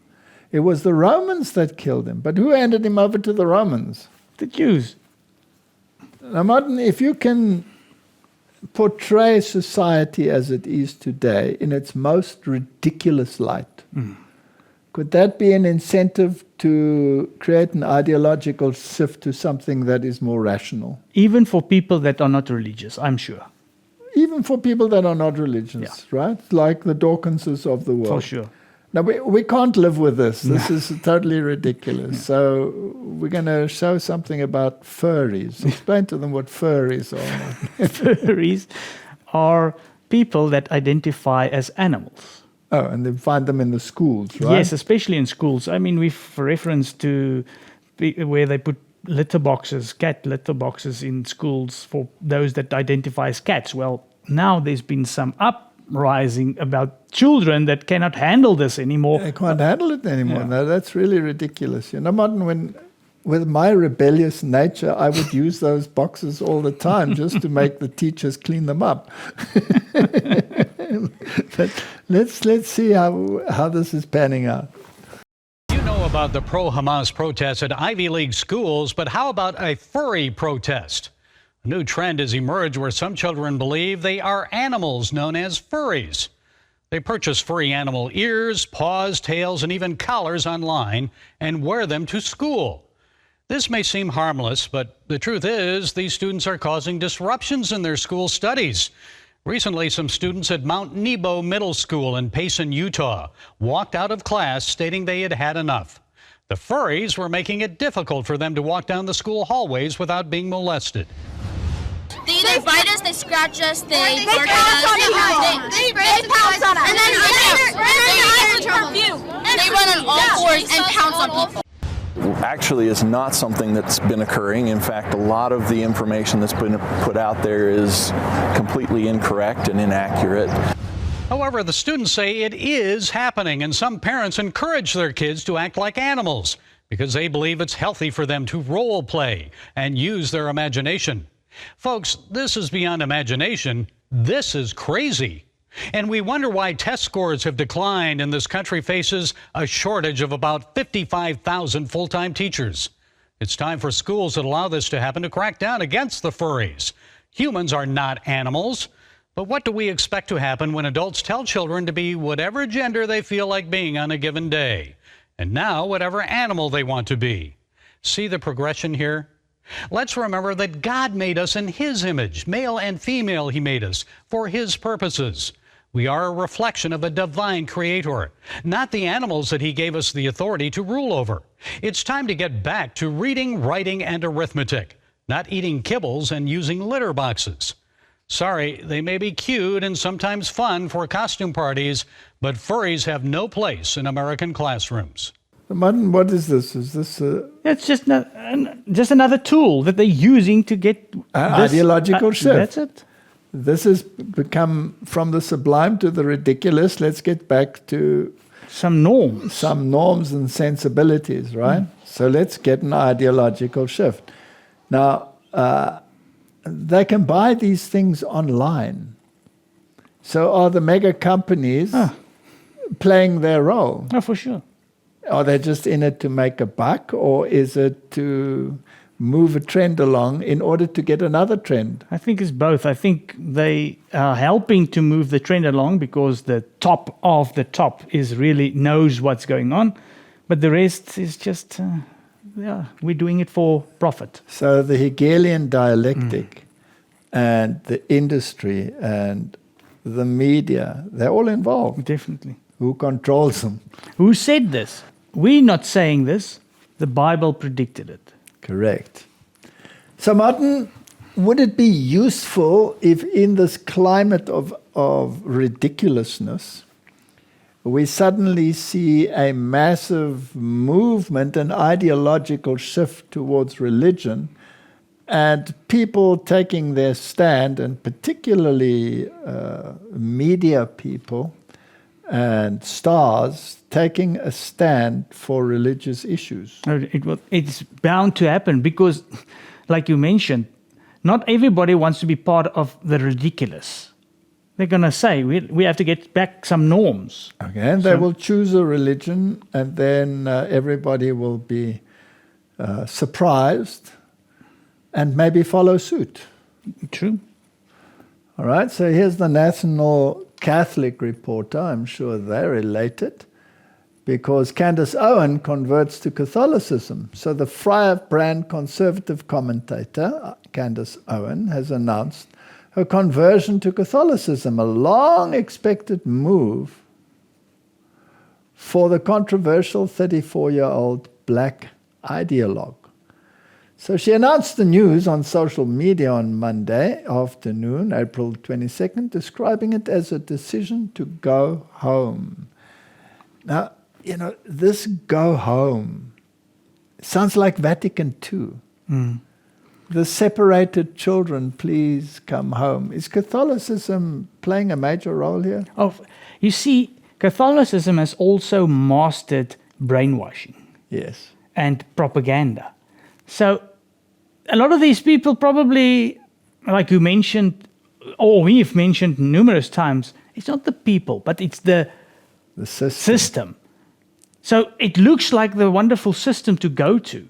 It was the Romans that killed him. But who handed him over to the Romans? The Jews. Now, Martin, if you can portray society as it is today in its most ridiculous light, could that be an incentive to create an ideological shift to something that is more rational? Even for people that are not religious, I'm sure. Even for people that are not religious, right? Like the Dawkinses of the world. For sure. Now, we can't live with this. This is totally ridiculous. So we're going to show something about furries. Explain to them what furries are. Furries are people that identify as animals. Oh, and they find them in the schools, right? Yes, especially in schools. I mean, we've referenced to where they put litter boxes, cat litter boxes in schools for those that identify as cats. Well, now there's been some uprising about children that cannot handle this anymore. They can't handle it anymore. No, that's really ridiculous. You know, Martin, with my rebellious nature, I would use those boxes all the time just to make the teachers clean them up. But let's see how this is panning out. You know about the pro-Hamas protests at Ivy League schools, but how about a furry protest? A new trend has emerged where some children believe they are animals known as furries. They purchase furry animal ears, paws, tails, and even collars online and wear them to school. This may seem harmless, but the truth is these students are causing disruptions in their school studies. Recently, some students at Mount Nebo Middle School in Payson, Utah, walked out of class stating they had had enough. The furries were making it difficult for them to walk down the school hallways without being molested. They either bite us, they scratch us, they bark at us, they pounce on us, and then they run on all fours and pounce on people. Actually is not something that's been occurring. In fact, a lot of the information that's been put out there is completely incorrect and inaccurate. However, the students say it is happening, and some parents encourage their kids to act like animals because they believe it's healthy for them to role play and use their imagination. Folks, this is beyond imagination. This is crazy. And we wonder why test scores have declined and this country faces a shortage of about 55,000 full-time teachers. It's time for schools that allow this to happen to crack down against the furries. Humans are not animals. But what do we expect to happen when adults tell children to be whatever gender they feel like being on a given day? And now, whatever animal they want to be. See the progression here? Let's remember that God made us in His image. Male and female He made us for His purposes. We are a reflection of a divine creator, not the animals that He gave us the authority to rule over. It's time to get back to reading, writing, and arithmetic, not eating kibbles and using litter boxes. Sorry, they may be cute and sometimes fun for costume parties, but furries have no place in American classrooms. Martin, what is this? Is this It's just another tool that they're using to get this ideological shift? That's it. This has become from the sublime to the ridiculous. Let's get back to some norms and sensibilities, right? So let's get an ideological shift. Now, they can buy these things online. So are the mega companies playing their role? Oh, for sure. Are they just in it to make a buck, or is it to move a trend along in order to get another trend? I think it's both. I think they are helping to move the trend along because the top of the top is really knows what's going on, but the rest is just, we're doing it for profit. So the Hegelian dialectic and the industry and the media, they're all involved. Definitely. Who controls them? Who said this? We're not saying this. The Bible predicted it. Correct. So, Martin, would it be useful if in this climate of ridiculousness, we suddenly see a massive movement, an ideological shift towards religion, And people taking their stand, and particularly media people and stars taking a stand for religious issues. It's bound to happen because, like you mentioned, not everybody wants to be part of the ridiculous. They're going to say, we have to get back some norms. Okay, and they will choose a religion, and then everybody will be surprised and maybe follow suit. True. All right, so here's the National Catholic Reporter. I'm sure they're related because Candace Owens converts to Catholicism. So the Russel Brand conservative commentator, Candace Owens, has announced her conversion to Catholicism, a long-expected move for the controversial 34-year-old black ideologue. So she announced the news on social media on Monday afternoon, April 22nd, describing it as a decision to go home. Now, you know, this go home sounds like Vatican II. The separated children, please come home. Is Catholicism playing a major role here? Oh, you see, Catholicism has also mastered brainwashing. Yes. And propaganda. So a lot of these people probably, like you mentioned, or we've mentioned numerous times, it's not the people, but it's the system. So it looks like the wonderful system to go to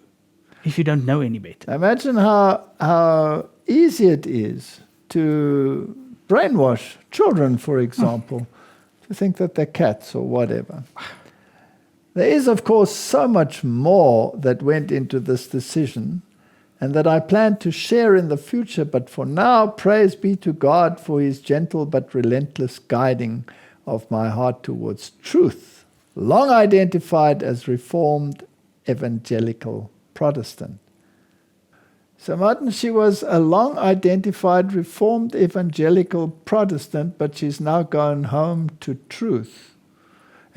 if you don't know any better. Imagine how easy it is to brainwash children, for example, to think that they're cats or whatever. There is, of course, so much more that went into this decision and that I plan to share in the future, but for now, praise be to God for his gentle but relentless guiding of my heart towards truth, long identified as Reformed Evangelical Protestant. So Martin, she was a long identified Reformed Evangelical Protestant, but she's now gone home to truth.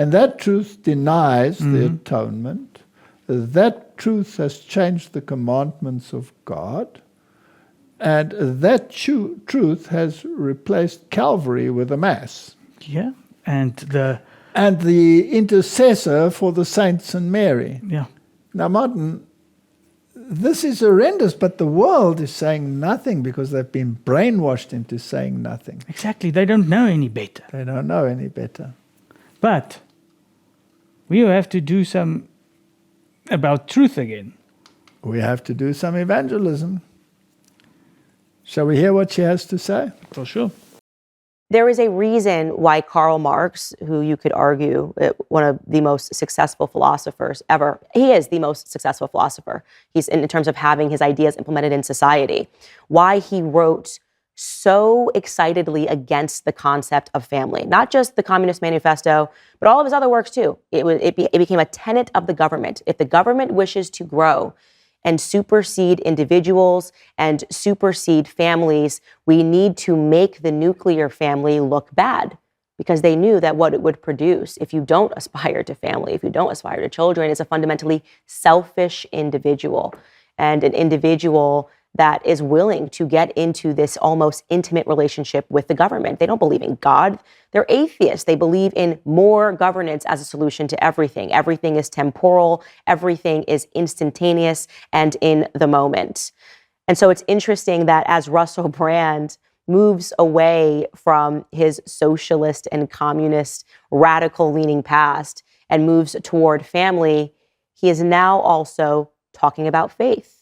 And that truth denies the atonement. That truth has changed the commandments of God. And that truth has replaced Calvary with a Mass. Yeah. And the intercessor for the saints and Mary. Yeah. Now, Martin, this is horrendous, but the world is saying nothing because they've been brainwashed into saying nothing. Exactly. They don't know any better. They don't know any better. But we have to do some about truth again. We have to do some evangelism. Shall we hear what she has to say? For sure. There is a reason why Karl Marx, who you could argue one of the most successful philosophers ever, he is the most successful philosopher. He's in terms of having his ideas implemented in society. Why he wrote so excitedly against the concept of family, not just the Communist Manifesto, but all of his other works too. It became a tenet of the government. If the government wishes to grow and supersede individuals and supersede families, we need to make the nuclear family look bad, because they knew that what it would produce if you don't aspire to family, if you don't aspire to children, is a fundamentally selfish individual, and an individual that is willing to get into this almost intimate relationship with the government. They don't believe in God. They're atheists. They believe in more governance as a solution to everything. Everything is temporal. Everything is instantaneous and in the moment. And so it's interesting that as Russel Brand moves away from his socialist and communist radical-leaning past and moves toward family, he is now also talking about faith.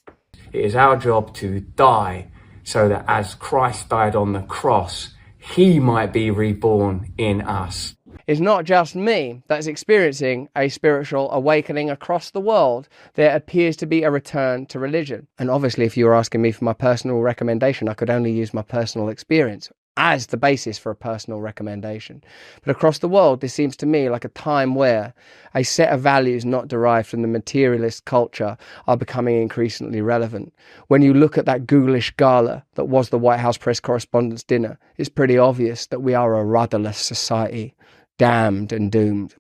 It is our job to die so that as Christ died on the cross, he might be reborn in us. It's not just me that's experiencing a spiritual awakening across the world. There appears to be a return to religion. And obviously, if you were asking me for my personal recommendation, I could only use my personal experience as the basis for a personal recommendation. But across the world, this seems to me like a time where a set of values not derived from the materialist culture are becoming increasingly relevant. When you look at that ghoulish gala that was the White House press correspondents' dinner, it's pretty obvious that we are a rudderless society, damned and doomed.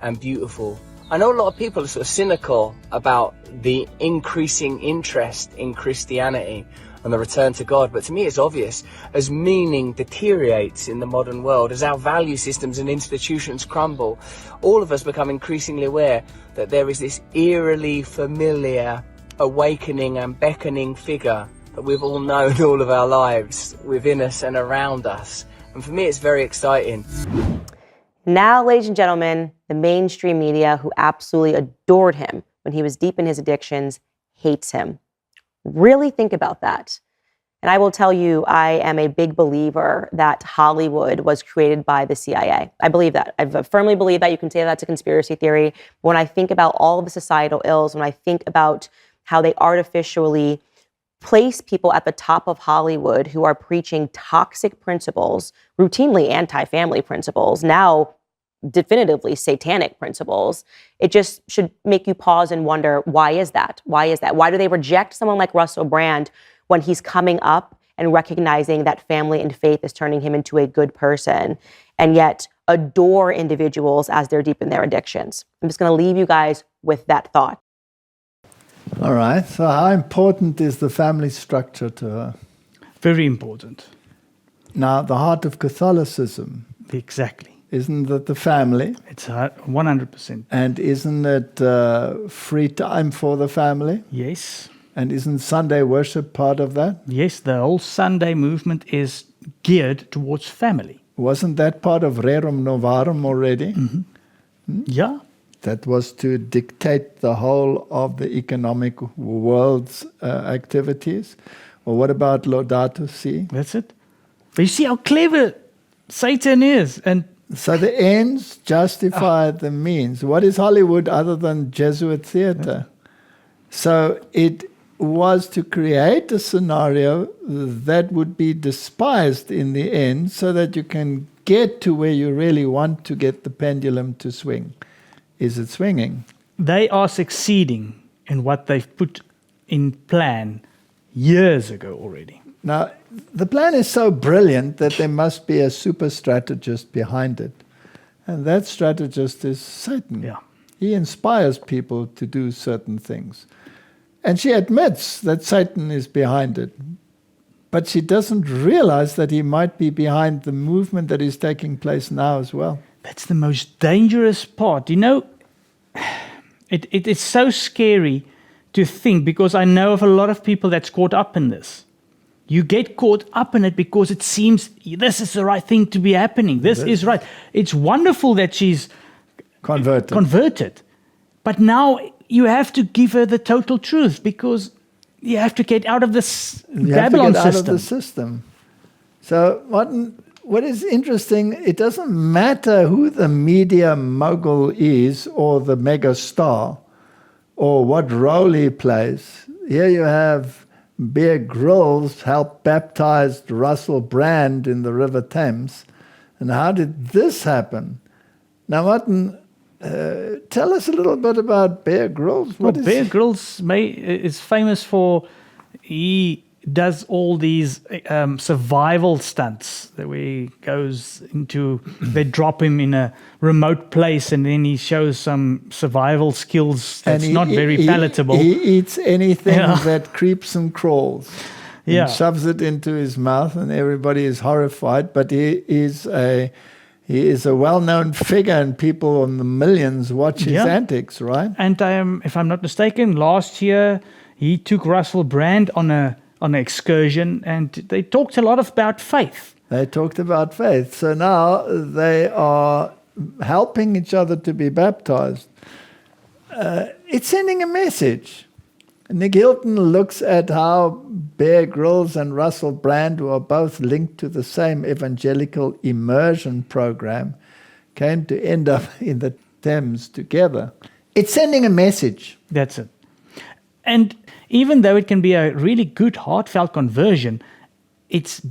And beautiful. I know a lot of people are sort of cynical about the increasing interest in Christianity and the return to God, but to me it's obvious. As meaning deteriorates in the modern world, as our value systems and institutions crumble, all of us become increasingly aware that there is this eerily familiar, awakening and beckoning figure that we've all known all of our lives, within us and around us. And for me it's very exciting. Now, ladies and gentlemen, the mainstream media, who absolutely adored him when he was deep in his addictions, hates him. Really think about that. And I will tell you, I am a big believer that Hollywood was created by the CIA. I believe that. I firmly believe that. You can say that's a conspiracy theory. But when I think about all of the societal ills, when I think about how they artificially place people at the top of Hollywood who are preaching toxic principles, routinely anti-family principles, now definitively satanic principles, it just should make you pause and wonder, why is that? Why is that? Why do they reject someone like Russel Brand when he's coming up and recognizing that family and faith is turning him into a good person, and yet adore individuals as they're deep in their addictions? I'm just going to leave you guys with that thought. All right. So how important is the family structure to her? Very important. Now, the heart of Catholicism. Exactly. Isn't that the family? It's 100%. And isn't it free time for the family? Yes. And isn't Sunday worship part of that? Yes, the whole Sunday movement is geared towards family. Wasn't that part of Rerum Novarum already? Mm-hmm. Yeah. That was to dictate the whole of the economic world's activities. Or what about Laudato Si? That's it. But you see how clever Satan is. And so the ends justify the means. What is Hollywood other than Jesuit theater? So it was to create a scenario that would be despised in the end so that you can get to where you really want to get the pendulum to swing. Is it swinging? They are succeeding in what they've put in plan years ago already. Now, the plan is so brilliant that there must be a super strategist behind it. And that strategist is Satan. Yeah. He inspires people to do certain things. And she admits that Satan is behind it. But she doesn't realize that he might be behind the movement that is taking place now as well. That's the most dangerous part. You know, it is so scary to think, because I know of a lot of people that's caught up in this. You get caught up in it because it seems this is the right thing to be happening. This is right. It's wonderful that she's converted. But now you have to give her the total truth, because you have to get out of this Babylon system. Out of the system. So what is interesting, it doesn't matter who the media mogul is or the mega star or what role he plays. Here you have Bear Grylls helped baptize Russel Brand in the River Thames. And how did this happen? Now, Martin, tell us a little bit about Bear Grylls. Bear Grylls is famous for, he does all these survival stunts where he goes into, they drop him in a remote place and then he shows some survival skills that's not very palatable. He eats anything that creeps and crawls. And shoves it into his mouth, and everybody is horrified, but he is a well-known figure, and people in the millions watch his antics, right? And if I'm not mistaken, last year he took Russel Brand on an excursion, and they talked a lot about faith. They talked about faith. So now they are helping each other to be baptized. It's sending a message. Nick Hilton looks at how Bear Grylls and Russel Brand, who are both linked to the same evangelical immersion program, came to end up in the Thames together. It's sending a message. That's it. And even though it can be a really good, heartfelt conversion, it's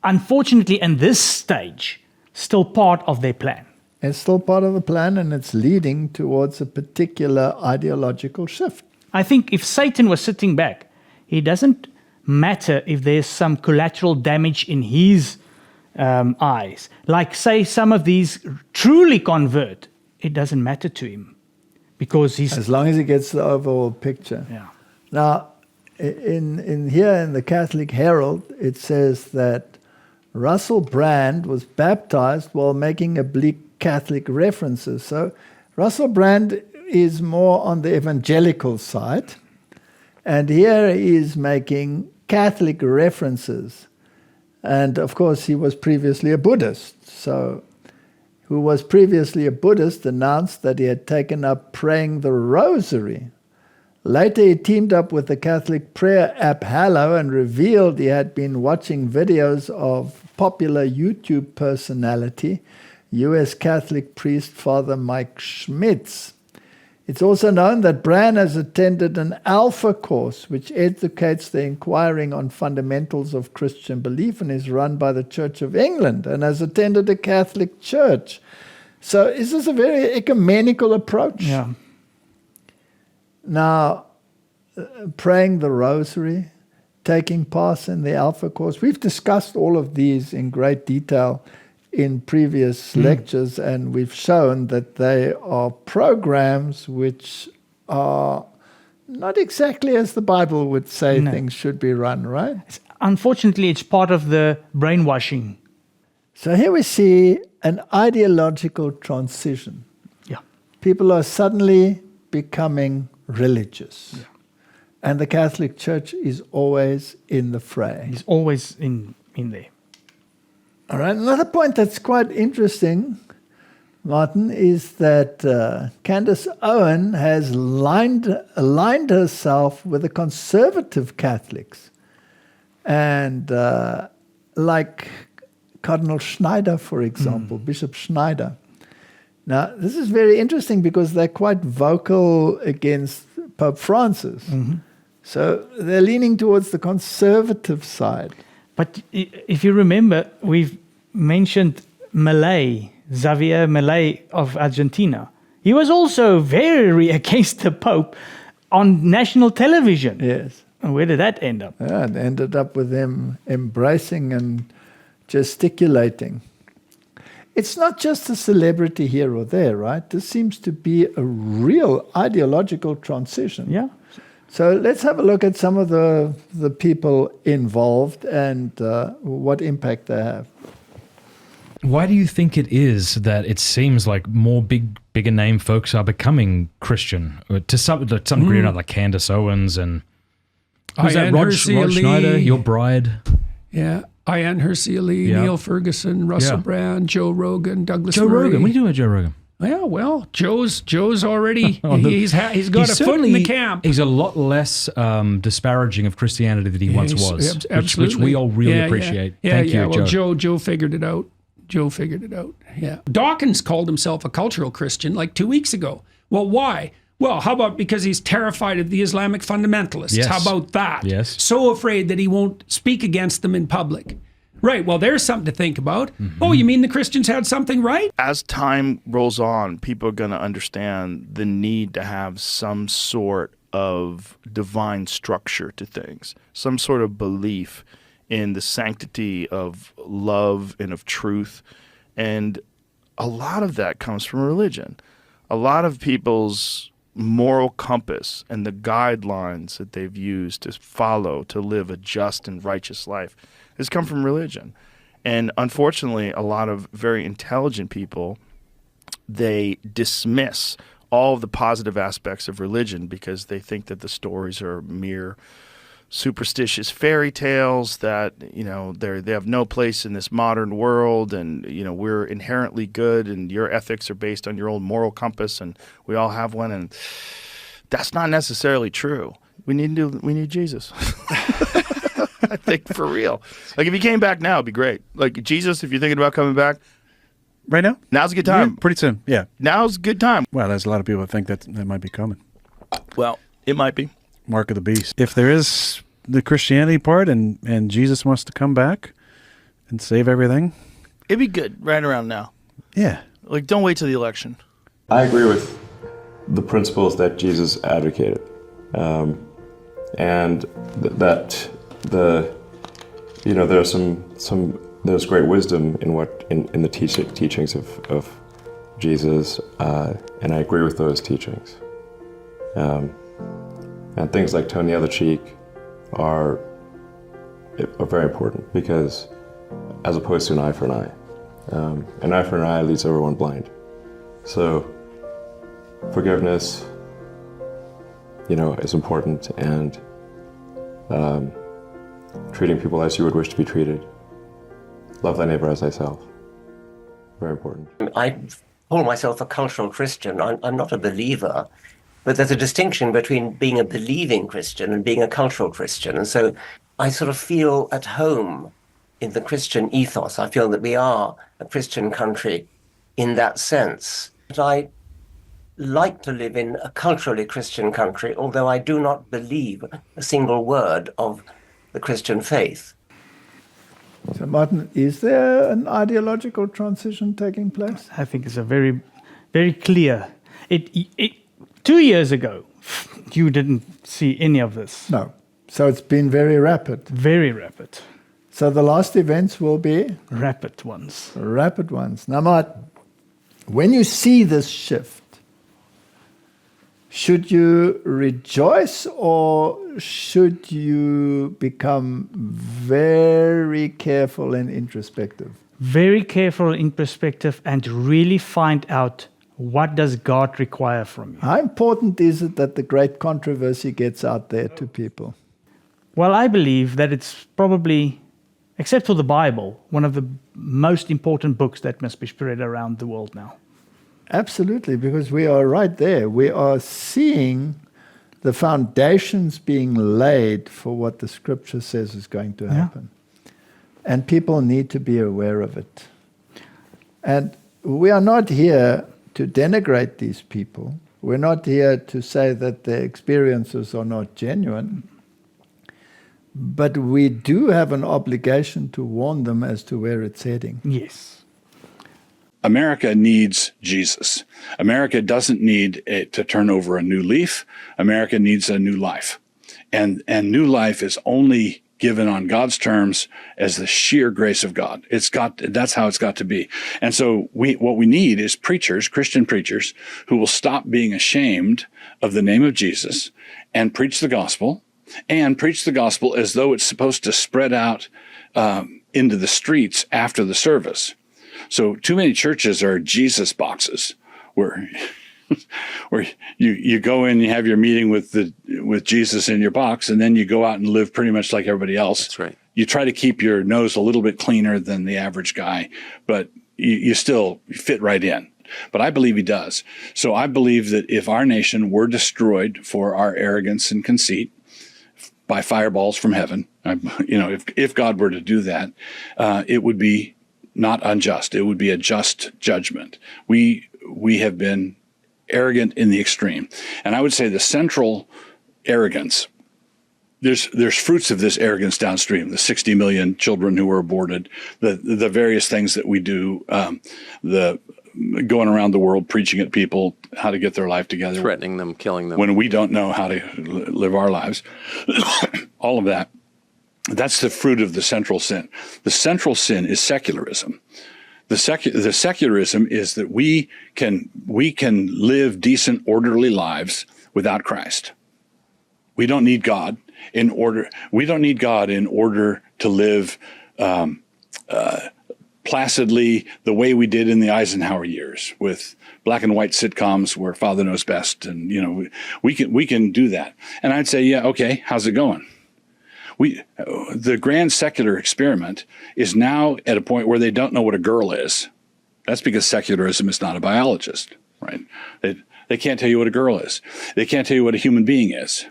unfortunately in this stage still part of their plan. It's still part of the plan, and it's leading towards a particular ideological shift. I think if Satan was sitting back, it doesn't matter if there's some collateral damage in his eyes. Like, say, some of these truly convert, it doesn't matter to him. because he's... As long as he gets the overall picture. Yeah. Now, in here in the Catholic Herald, it says that Russel Brand was baptized while making oblique Catholic references. So Russel Brand is more on the evangelical side, and here he is making Catholic references. And of course, he was previously a Buddhist. So, who was previously a Buddhist announced that he had taken up praying the rosary. Later, he teamed up with the Catholic prayer app Hallow and revealed he had been watching videos of popular YouTube personality, U.S. Catholic priest Father Mike Schmitz. It's also known that Brand has attended an Alpha course, which educates the inquiring on fundamentals of Christian belief and is run by the Church of England, and has attended a Catholic church. So is this a very ecumenical approach? Yeah. Now, praying the rosary, taking part in the Alpha course, we've discussed all of these in great detail in previous lectures, and we've shown that they are programs which are not exactly as the Bible would say things should be run, right? Unfortunately, it's part of the brainwashing. So here we see an ideological transition. Yeah. People are suddenly becoming religious. Yeah. And the Catholic Church is always in the fray. It's always in there. All right. Another point that's quite interesting, Martin, is that Candace Owens has aligned herself with the conservative Catholics. And like Cardinal Schneider, for example, Bishop Schneider. Now, this is very interesting because they're quite vocal against Pope Francis. So they're leaning towards the conservative side. But if you remember, we've mentioned Milei, Xavier Milei of Argentina. He was also very against the Pope on national television. Yes. And where did that end up? Yeah, it ended up with them embracing and gesticulating. It's not just a celebrity here or there, right? This seems to be a real ideological transition. Yeah. So let's have a look at some of the people involved and what impact they have. Why do you think it is that it seems like more bigger name folks are becoming Christian to some degree or another, like Candace Owens and who's that? Rod Schneider, your bride. Yeah, Ian Hersey Lee, Neil Ferguson, Russel Brand, Joe Rogan, Douglas Murray. Rogan. What are you doing with Joe Rogan? Yeah, well, Joe's already he's got a foot in the camp. He's a lot less disparaging of Christianity than he once was, which we all really appreciate. Thank you, well, Joe. Joe figured it out. Yeah. Dawkins called himself a cultural Christian like 2 weeks ago. Well, why? Well, how about because he's terrified of the Islamic fundamentalists? Yes. How about that? Yes. So afraid that he won't speak against them in public. Right, well, there's something to think about. Oh, you mean the Christians had something right? As time rolls on, people are going to understand the need to have some sort of divine structure to things, some sort of belief in the sanctity of love and of truth. And a lot of that comes from religion. A lot of people's moral compass and the guidelines that they've used to follow to live a just and righteous life has come from religion. And unfortunately, a lot of very intelligent people, they dismiss all of the positive aspects of religion because they think that the stories are mere superstitious fairy tales, that they have no place in this modern world, and we're inherently good and your ethics are based on your old moral compass and we all have one. And that's not necessarily true. We need Jesus. I think, for real. Like, if he came back now, it'd be great. Like, Jesus, if you're thinking about coming back right now, now's a good time. Yeah, pretty soon. Yeah, now's a good time. Well, there's a lot of people that think that might be coming. Well, it might be. Mark of the beast. If there is the Christianity part and Jesus wants to come back and save everything, it'd be good right around now. Yeah. Like, don't wait till the election. I agree with the principles that Jesus advocated, and that there's great wisdom in the teachings of Jesus, and I agree with those teachings. And things like Turn the Other Cheek are very important, because as opposed to an eye for an eye. An eye for an eye leaves everyone blind. So forgiveness, is important, and treating people as you would wish to be treated. Love thy neighbor as thyself. Very important. I call myself a cultural Christian. I'm not a believer, but there's a distinction between being a believing Christian and being a cultural Christian. And so I sort of feel at home in the Christian ethos. I feel that we are a Christian country in that sense. But I like to live in a culturally Christian country, although I do not believe a single word of the Christian faith. So, Martin, is there an ideological transition taking place? I think it's a very, very clear. 2 years ago, you didn't see any of this. No. So it's been very rapid. Very rapid. So the last events will be? Rapid ones. Rapid ones. Now, Martin, when you see this shift, should you rejoice or should you become very careful and introspective? Very careful in perspective and really find out, what does God require from you? How important is it that the great controversy gets out there to people? Well, I believe that it's probably, except for the Bible, one of the most important books that must be spread around the world now. Absolutely, because we are right there. We are seeing the foundations being laid for what the Scripture says is going to happen. Yeah. And people need to be aware of it. And we are not here to denigrate these people. We're not here to say that their experiences are not genuine. But we do have an obligation to warn them as to where it's heading. Yes. America needs Jesus. America doesn't need to turn over a new leaf. America needs a new life. And new life is only given on God's terms as the sheer grace of God. That's how it's got to be. And so what we need is preachers, Christian preachers, who will stop being ashamed of the name of Jesus and preach the gospel, and preach the gospel as though it's supposed to spread out into the streets after the service. So too many churches are Jesus boxes where you go in, you have your meeting with Jesus in your box, and then you go out and live pretty much like everybody else. That's right. You try to keep your nose a little bit cleaner than the average guy, but you still fit right in. But I believe he does. So I believe that if our nation were destroyed for our arrogance and conceit by fireballs from heaven, if God were to do that, it would be not unjust. It would be a just judgment. We have been arrogant in the extreme. And I would say the central arrogance, there's fruits of this arrogance downstream, the 60 million children who were aborted, the various things that we do, the going around the world preaching at people how to get their life together. Threatening them, killing them. When we don't know how to live our lives. All of that. That's the fruit of the central sin. The central sin is secularism. The secularism is that we can live decent, orderly lives without Christ. We don't need God in order to live placidly the way we did in the Eisenhower years with black and white sitcoms where Father knows best, and we can do that. And I'd say, yeah, okay, how's it going? The grand secular experiment is now at a point where they don't know what a girl is. That's because secularism is not a biologist, right? They can't tell you what a girl is. They can't tell you what a human being is.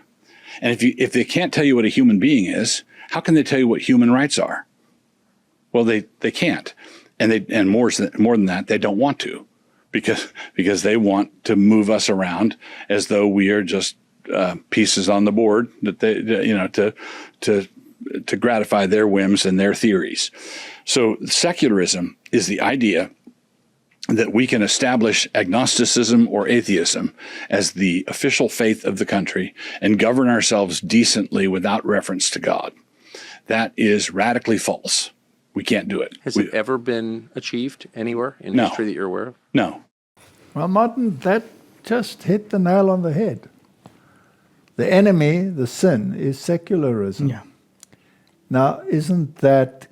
And if they can't tell you what a human being is, how can they tell you what human rights are? Well, they can't. And more than that, they don't want to, because they want to move us around as though we are just pieces on the board that they, to gratify their whims and their theories. So secularism is the idea that we can establish agnosticism or atheism as the official faith of the country and govern ourselves decently without reference to God. That is radically false. We can't do it. Has it ever been achieved anywhere in history that you're aware of? No. Well, Martin, that just hit the nail on the head. The enemy, the sin, is secularism. Yeah. Now, isn't that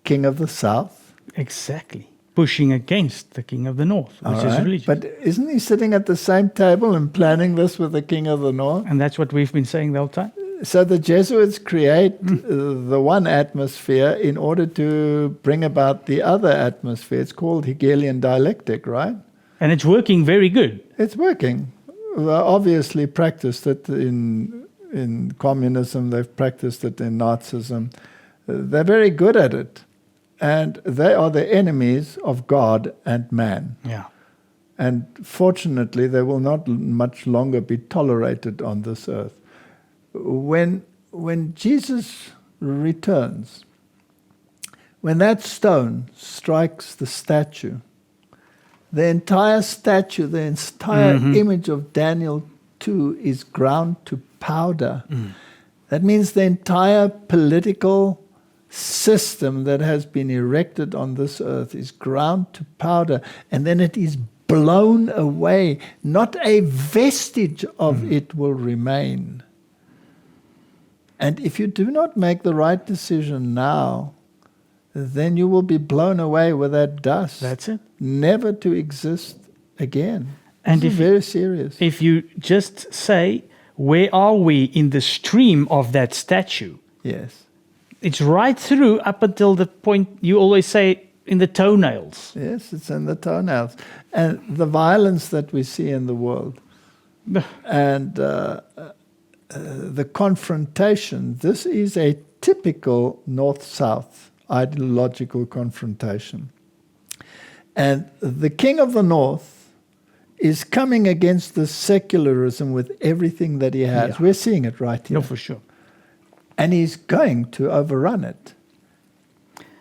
king of the south? Exactly. Pushing against the king of the north, which is religion. But isn't he sitting at the same table and planning this with the king of the north? And that's what we've been saying the whole time. So the Jesuits create the one atmosphere in order to bring about the other atmosphere. It's called Hegelian dialectic, right? And it's working very good. It's working. They obviously practiced it in communism. They've practiced it in Nazism. They're very good at it. And they are the enemies of God and man. Yeah. And fortunately, they will not much longer be tolerated on this earth. When Jesus returns, when that stone strikes the statue, the entire statue, the entire image of Daniel 2 is ground to powder. That means the entire political system that has been erected on this earth is ground to powder, and then it is blown away. Not a vestige of it will remain. And if you do not make the right decision now, then you will be blown away with that dust. That's it. Never to exist again. And this is very serious. If you just say, where are we in the stream of that statue? Yes. It's right through up until the point you always say in the toenails. Yes, it's in the toenails. And the violence that we see in the world and the confrontation, this is a typical North-South ideological confrontation. And the king of the North is coming against the secularism with everything that he has. Yeah. We're seeing it right here. No, for sure. And he's going to overrun it.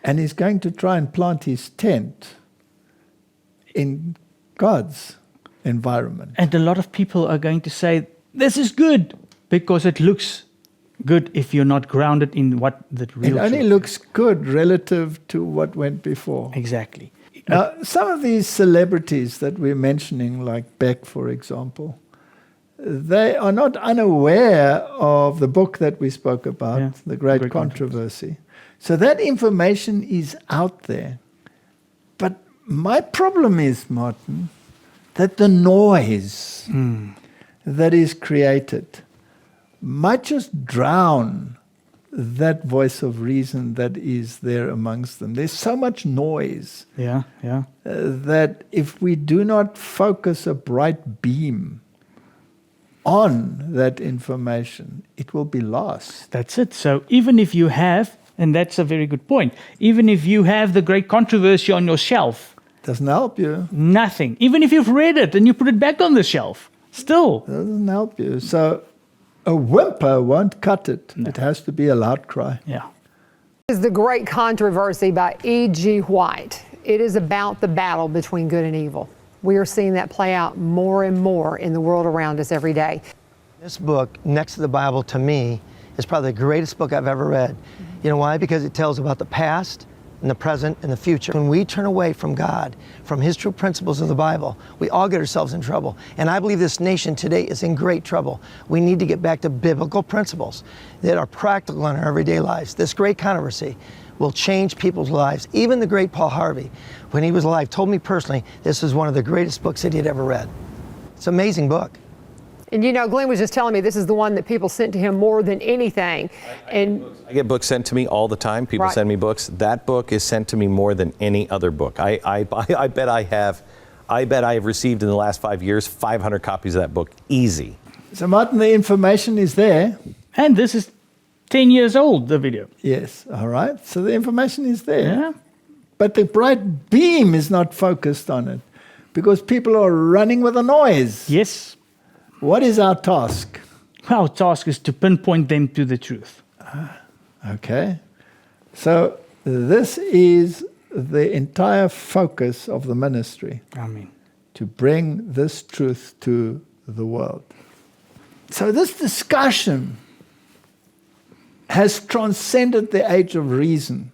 And he's going to try and plant his tent in God's environment. And a lot of people are going to say, this is good, because it looks good if you're not grounded in what the real It only truth looks good relative to what went before. Exactly. Now, some of these celebrities that we're mentioning, like Beck, for example, they are not unaware of the book that we spoke about, The Great Controversy. So that information is out there. But my problem is, Martin, that the noise that is created might just drown that voice of reason that is there amongst them. There's so much noise that if we do not focus a bright beam on that information, it will be lost. That's it. So even if you have, and that's a very good point, even if you have the Great Controversy on your shelf, doesn't help you. Nothing. Even if you've read it and you put it back on the shelf, still doesn't help you. So a whimper won't cut it. No. It has to be a loud cry. Yeah. This is The Great Controversy by E.G. White. It is about the battle between good and evil. We are seeing that play out more and more in the world around us every day. This book, next to the Bible, to me, is probably the greatest book I've ever read. You know why? Because it tells about the past and the present and the future. When we turn away from God, from His true principles of the Bible, we all get ourselves in trouble. And I believe this nation today is in great trouble. We need to get back to biblical principles that are practical in our everyday lives. This great controversy will change people's lives. Even the great Paul Harvey, when he was alive, told me personally this is one of the greatest books that he had ever read. It's an amazing book. And you know, Glenn was just telling me this is the one that people sent to him more than anything. I get books sent to me all the time. People send me books. That book is sent to me more than any other book. I bet I have received in the last 5 years 500 copies of that book, easy. So Martin, the information is there. And this is 10 years old, the video. Yes, all right. So the information is there. Yeah. But the bright beam is not focused on it because people are running with a noise. Yes. What is our task? Our task is to pinpoint them to the truth. Okay. So this is the entire focus of the ministry. Amen. To bring this truth to the world. So this discussion has transcended the age of reason.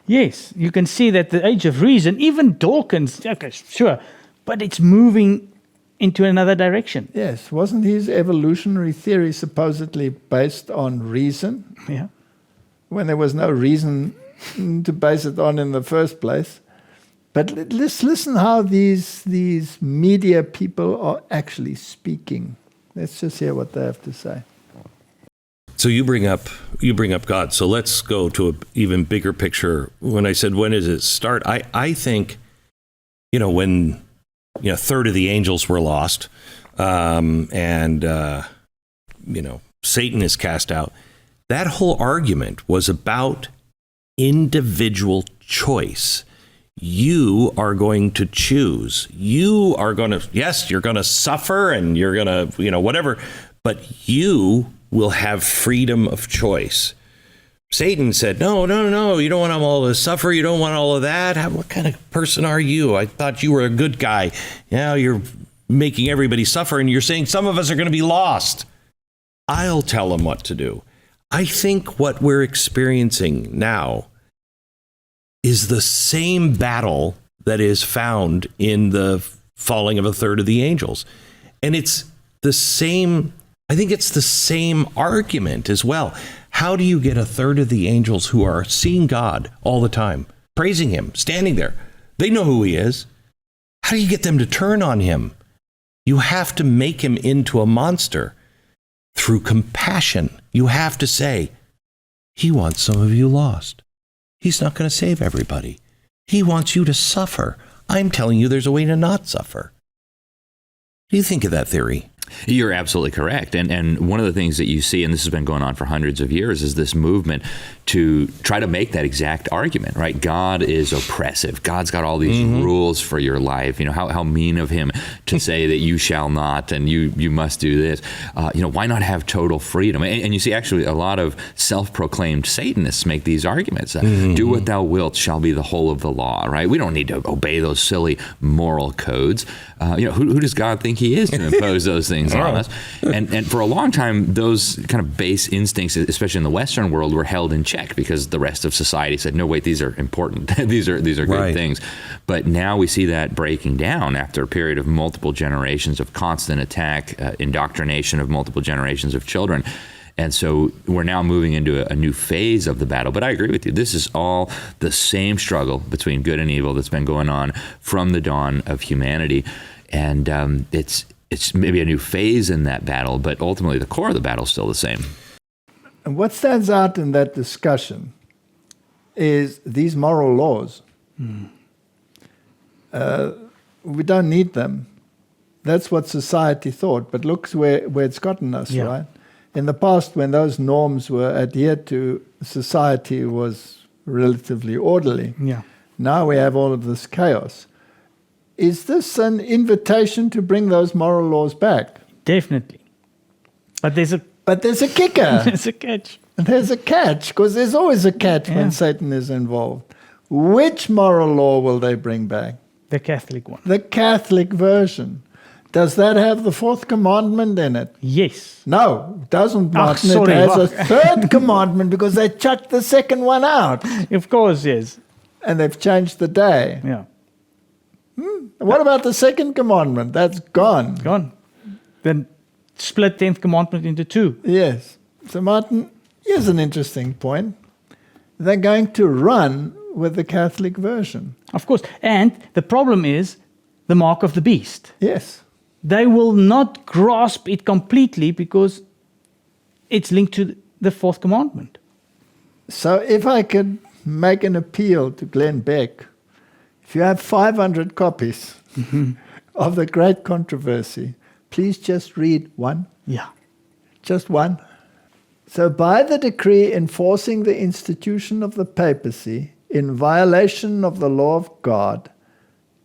Yes, you can see that the age of reason, even Dawkins, okay, sure, but it's moving into another direction. Yes, wasn't his evolutionary theory supposedly based on reason? Yeah. When there was no reason to base it on in the first place. But let's listen how these media people are actually speaking. Let's just hear what they have to say. So you bring up God. So let's go to an even bigger picture. When I said, when does it start? I think, when a third of the angels were lost, and Satan is cast out. That whole argument was about individual choice. You are going to choose. You are going to, yes, you're going to suffer and you're going to, whatever, but you will have freedom of choice. Satan said, no, you don't want all to suffer. You don't want all of that. What kind of person are you? I thought you were a good guy. Now you're making everybody suffer and you're saying some of us are going to be lost. I'll tell them what to do. I think what we're experiencing now is the same battle that is found in the falling of a third of the angels. And it's the same, I think it's the same argument as well. How do you get a third of the angels who are seeing God all the time, praising him, standing there? They know who he is. How do you get them to turn on him? You have to make him into a monster through compassion. You have to say, he wants some of you lost. He's not going to save everybody. He wants you to suffer. I'm telling you there's a way to not suffer. What do you think of that theory? You're absolutely correct. And one of the things that you see, and this has been going on for hundreds of years, is this movement to try to make that exact argument, right? God is oppressive. God's got all these rules for your life. How mean of him to say that you shall not and you must do this. Why not have total freedom? And you see actually a lot of self-proclaimed Satanists make these arguments. Do what thou wilt shall be the whole of the law, right? We don't need to obey those silly moral codes. Who does God think he is to impose those things on us? And for a long time, those kind of base instincts, especially in the Western world, were held in check because the rest of society said, no, wait, these are important. these are good things. But now we see that breaking down after a period of multiple generations of constant attack, indoctrination of multiple generations of children. And so we're now moving into a new phase of the battle. But I agree with you. This is all the same struggle between good and evil that's been going on from the dawn of humanity. And it's maybe a new phase in that battle, but ultimately the core of the battle is still the same. And what stands out in that discussion is these moral laws. We don't need them. That's what society thought. But look where it's gotten us, right? In the past, when those norms were adhered to, society was relatively orderly. Yeah. Now we have all of this chaos. Is this an invitation to bring those moral laws back? Definitely. But there's a kicker. There's a catch. There's a catch, because there's always a catch when Satan is involved. Which moral law will they bring back? The Catholic one. The Catholic version. Does that have the fourth commandment in it? Yes. No, it doesn't, Martin. It has a third commandment because they chucked the second one out. Of course, yes. And they've changed the day. Yeah. What about the second commandment? That's gone. Gone. Then split 10th commandment into two. Yes. So, Martin, here's an interesting point. They're going to run with the Catholic version. Of course. And the problem is the mark of the beast. Yes. They will not grasp it completely because it's linked to the fourth commandment. So if I could make an appeal to Glenn Beck, if you have 500 copies of The Great Controversy, please just read one. Yeah. Just one. So by the decree enforcing the institution of the papacy in violation of the law of God,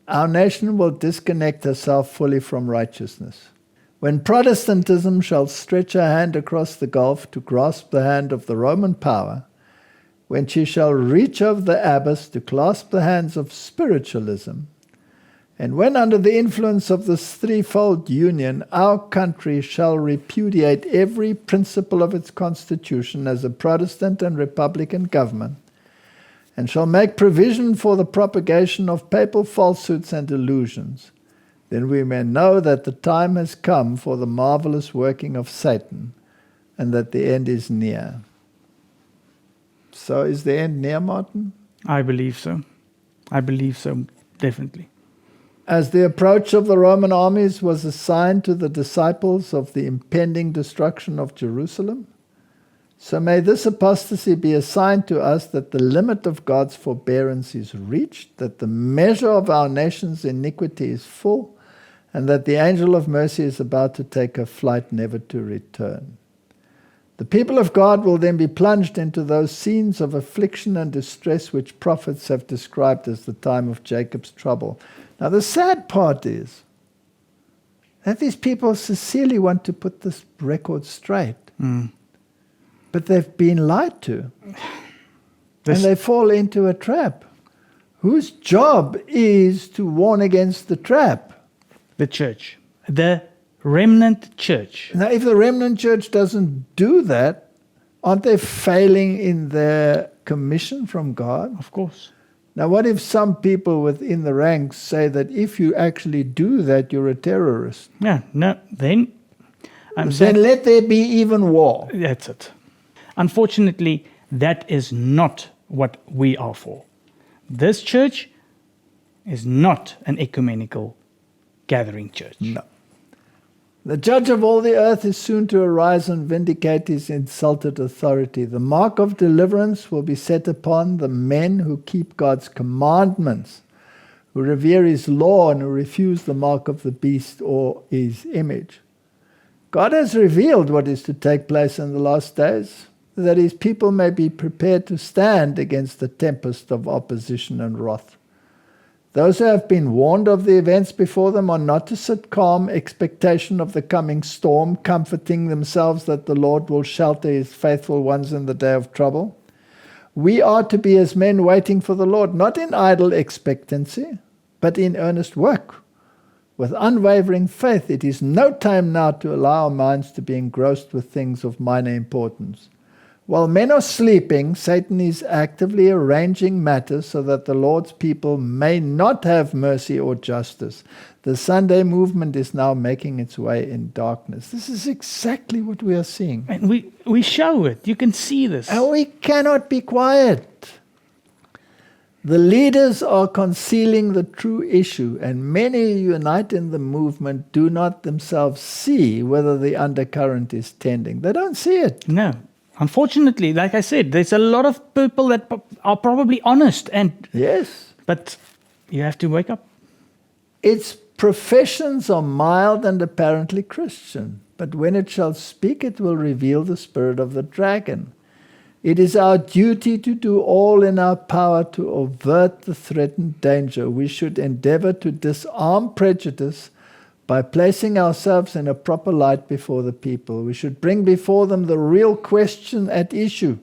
our nation will disconnect herself fully from righteousness. When Protestantism shall stretch her hand across the gulf to grasp the hand of the Roman power, when she shall reach over the abyss to clasp the hands of spiritualism, and when under the influence of this threefold union our country shall repudiate every principle of its constitution as a Protestant and Republican government, and shall make provision for the propagation of papal falsehoods and illusions, then we may know that the time has come for the marvelous working of Satan, and that the end is near. So is the end near, Martin? I believe so. I believe so, definitely. As the approach of the Roman armies was a sign to the disciples of the impending destruction of Jerusalem, so may this apostasy be a sign to us that the limit of God's forbearance is reached, that the measure of our nation's iniquity is full, and that the angel of mercy is about to take a flight never to return. The people of God will then be plunged into those scenes of affliction and distress which prophets have described as the time of Jacob's trouble. Now, the sad part is that these people sincerely want to put this record straight. But they've been lied to. And they fall into a trap. Whose job is to warn against the trap? The church. The remnant church. Now, if the remnant church doesn't do that, aren't they failing in their commission from God? Of course. Now, what if some people within the ranks say that if you actually do that, you're a terrorist? Yeah, no, then then let there be even war. That's it. Unfortunately, that is not what we are for. This church is not an ecumenical gathering church. No. The judge of all the earth is soon to arise and vindicate his insulted authority. The mark of deliverance will be set upon the men who keep God's commandments, who revere his law and who refuse the mark of the beast or his image. God has revealed what is to take place in the last days, that his people may be prepared to stand against the tempest of opposition and wrath. Those who have been warned of the events before them are not to sit calm, expectation of the coming storm, comforting themselves that the Lord will shelter his faithful ones in the day of trouble. We are to be as men waiting for the Lord, not in idle expectancy, but in earnest work. With unwavering faith, it is no time now to allow our minds to be engrossed with things of minor importance. While men are sleeping, Satan is actively arranging matters so that the Lord's people may not have mercy or justice. The Sunday movement is now making its way in darkness. This is exactly what we are seeing. And we show it. You can see this. And we cannot be quiet. The leaders are concealing the true issue, and many who unite in the movement do not themselves see whether the undercurrent is tending. They don't see it. No. Unfortunately, like I said, there's a lot of people that are probably honest, and yes, but you have to wake up. Its professions are mild and apparently Christian, but when it shall speak, it will reveal the spirit of the dragon. It is our duty to do all in our power to avert the threatened danger. We should endeavor to disarm prejudice by placing ourselves in a proper light before the people. We should bring before them the real question at issue,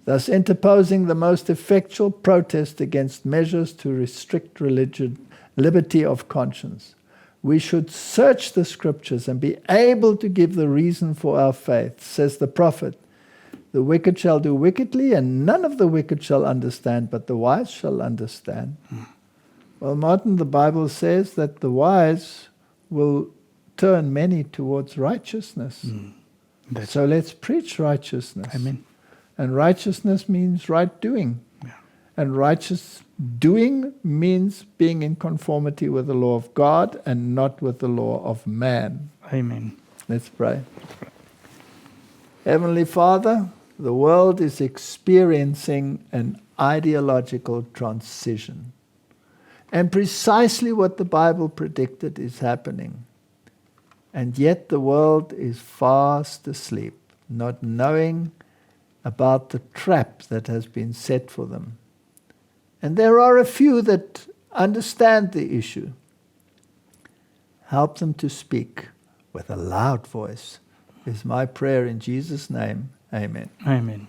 thus interposing the most effectual protest against measures to restrict religion, liberty of conscience. We should search the scriptures and be able to give the reason for our faith. Says the prophet, the wicked shall do wickedly, and none of the wicked shall understand, but the wise shall understand. Well, Martin, the Bible says that the wise will turn many towards righteousness. So let's preach righteousness. Amen. And righteousness means right doing. Yeah. And righteous doing means being in conformity with the law of God and not with the law of man. Amen. Let's pray. Heavenly Father, the world is experiencing an ideological transition. And precisely what the Bible predicted is happening. And yet the world is fast asleep, not knowing about the trap that has been set for them. And there are a few that understand the issue. Help them to speak with a loud voice, is my prayer in Jesus' name. Amen. Amen.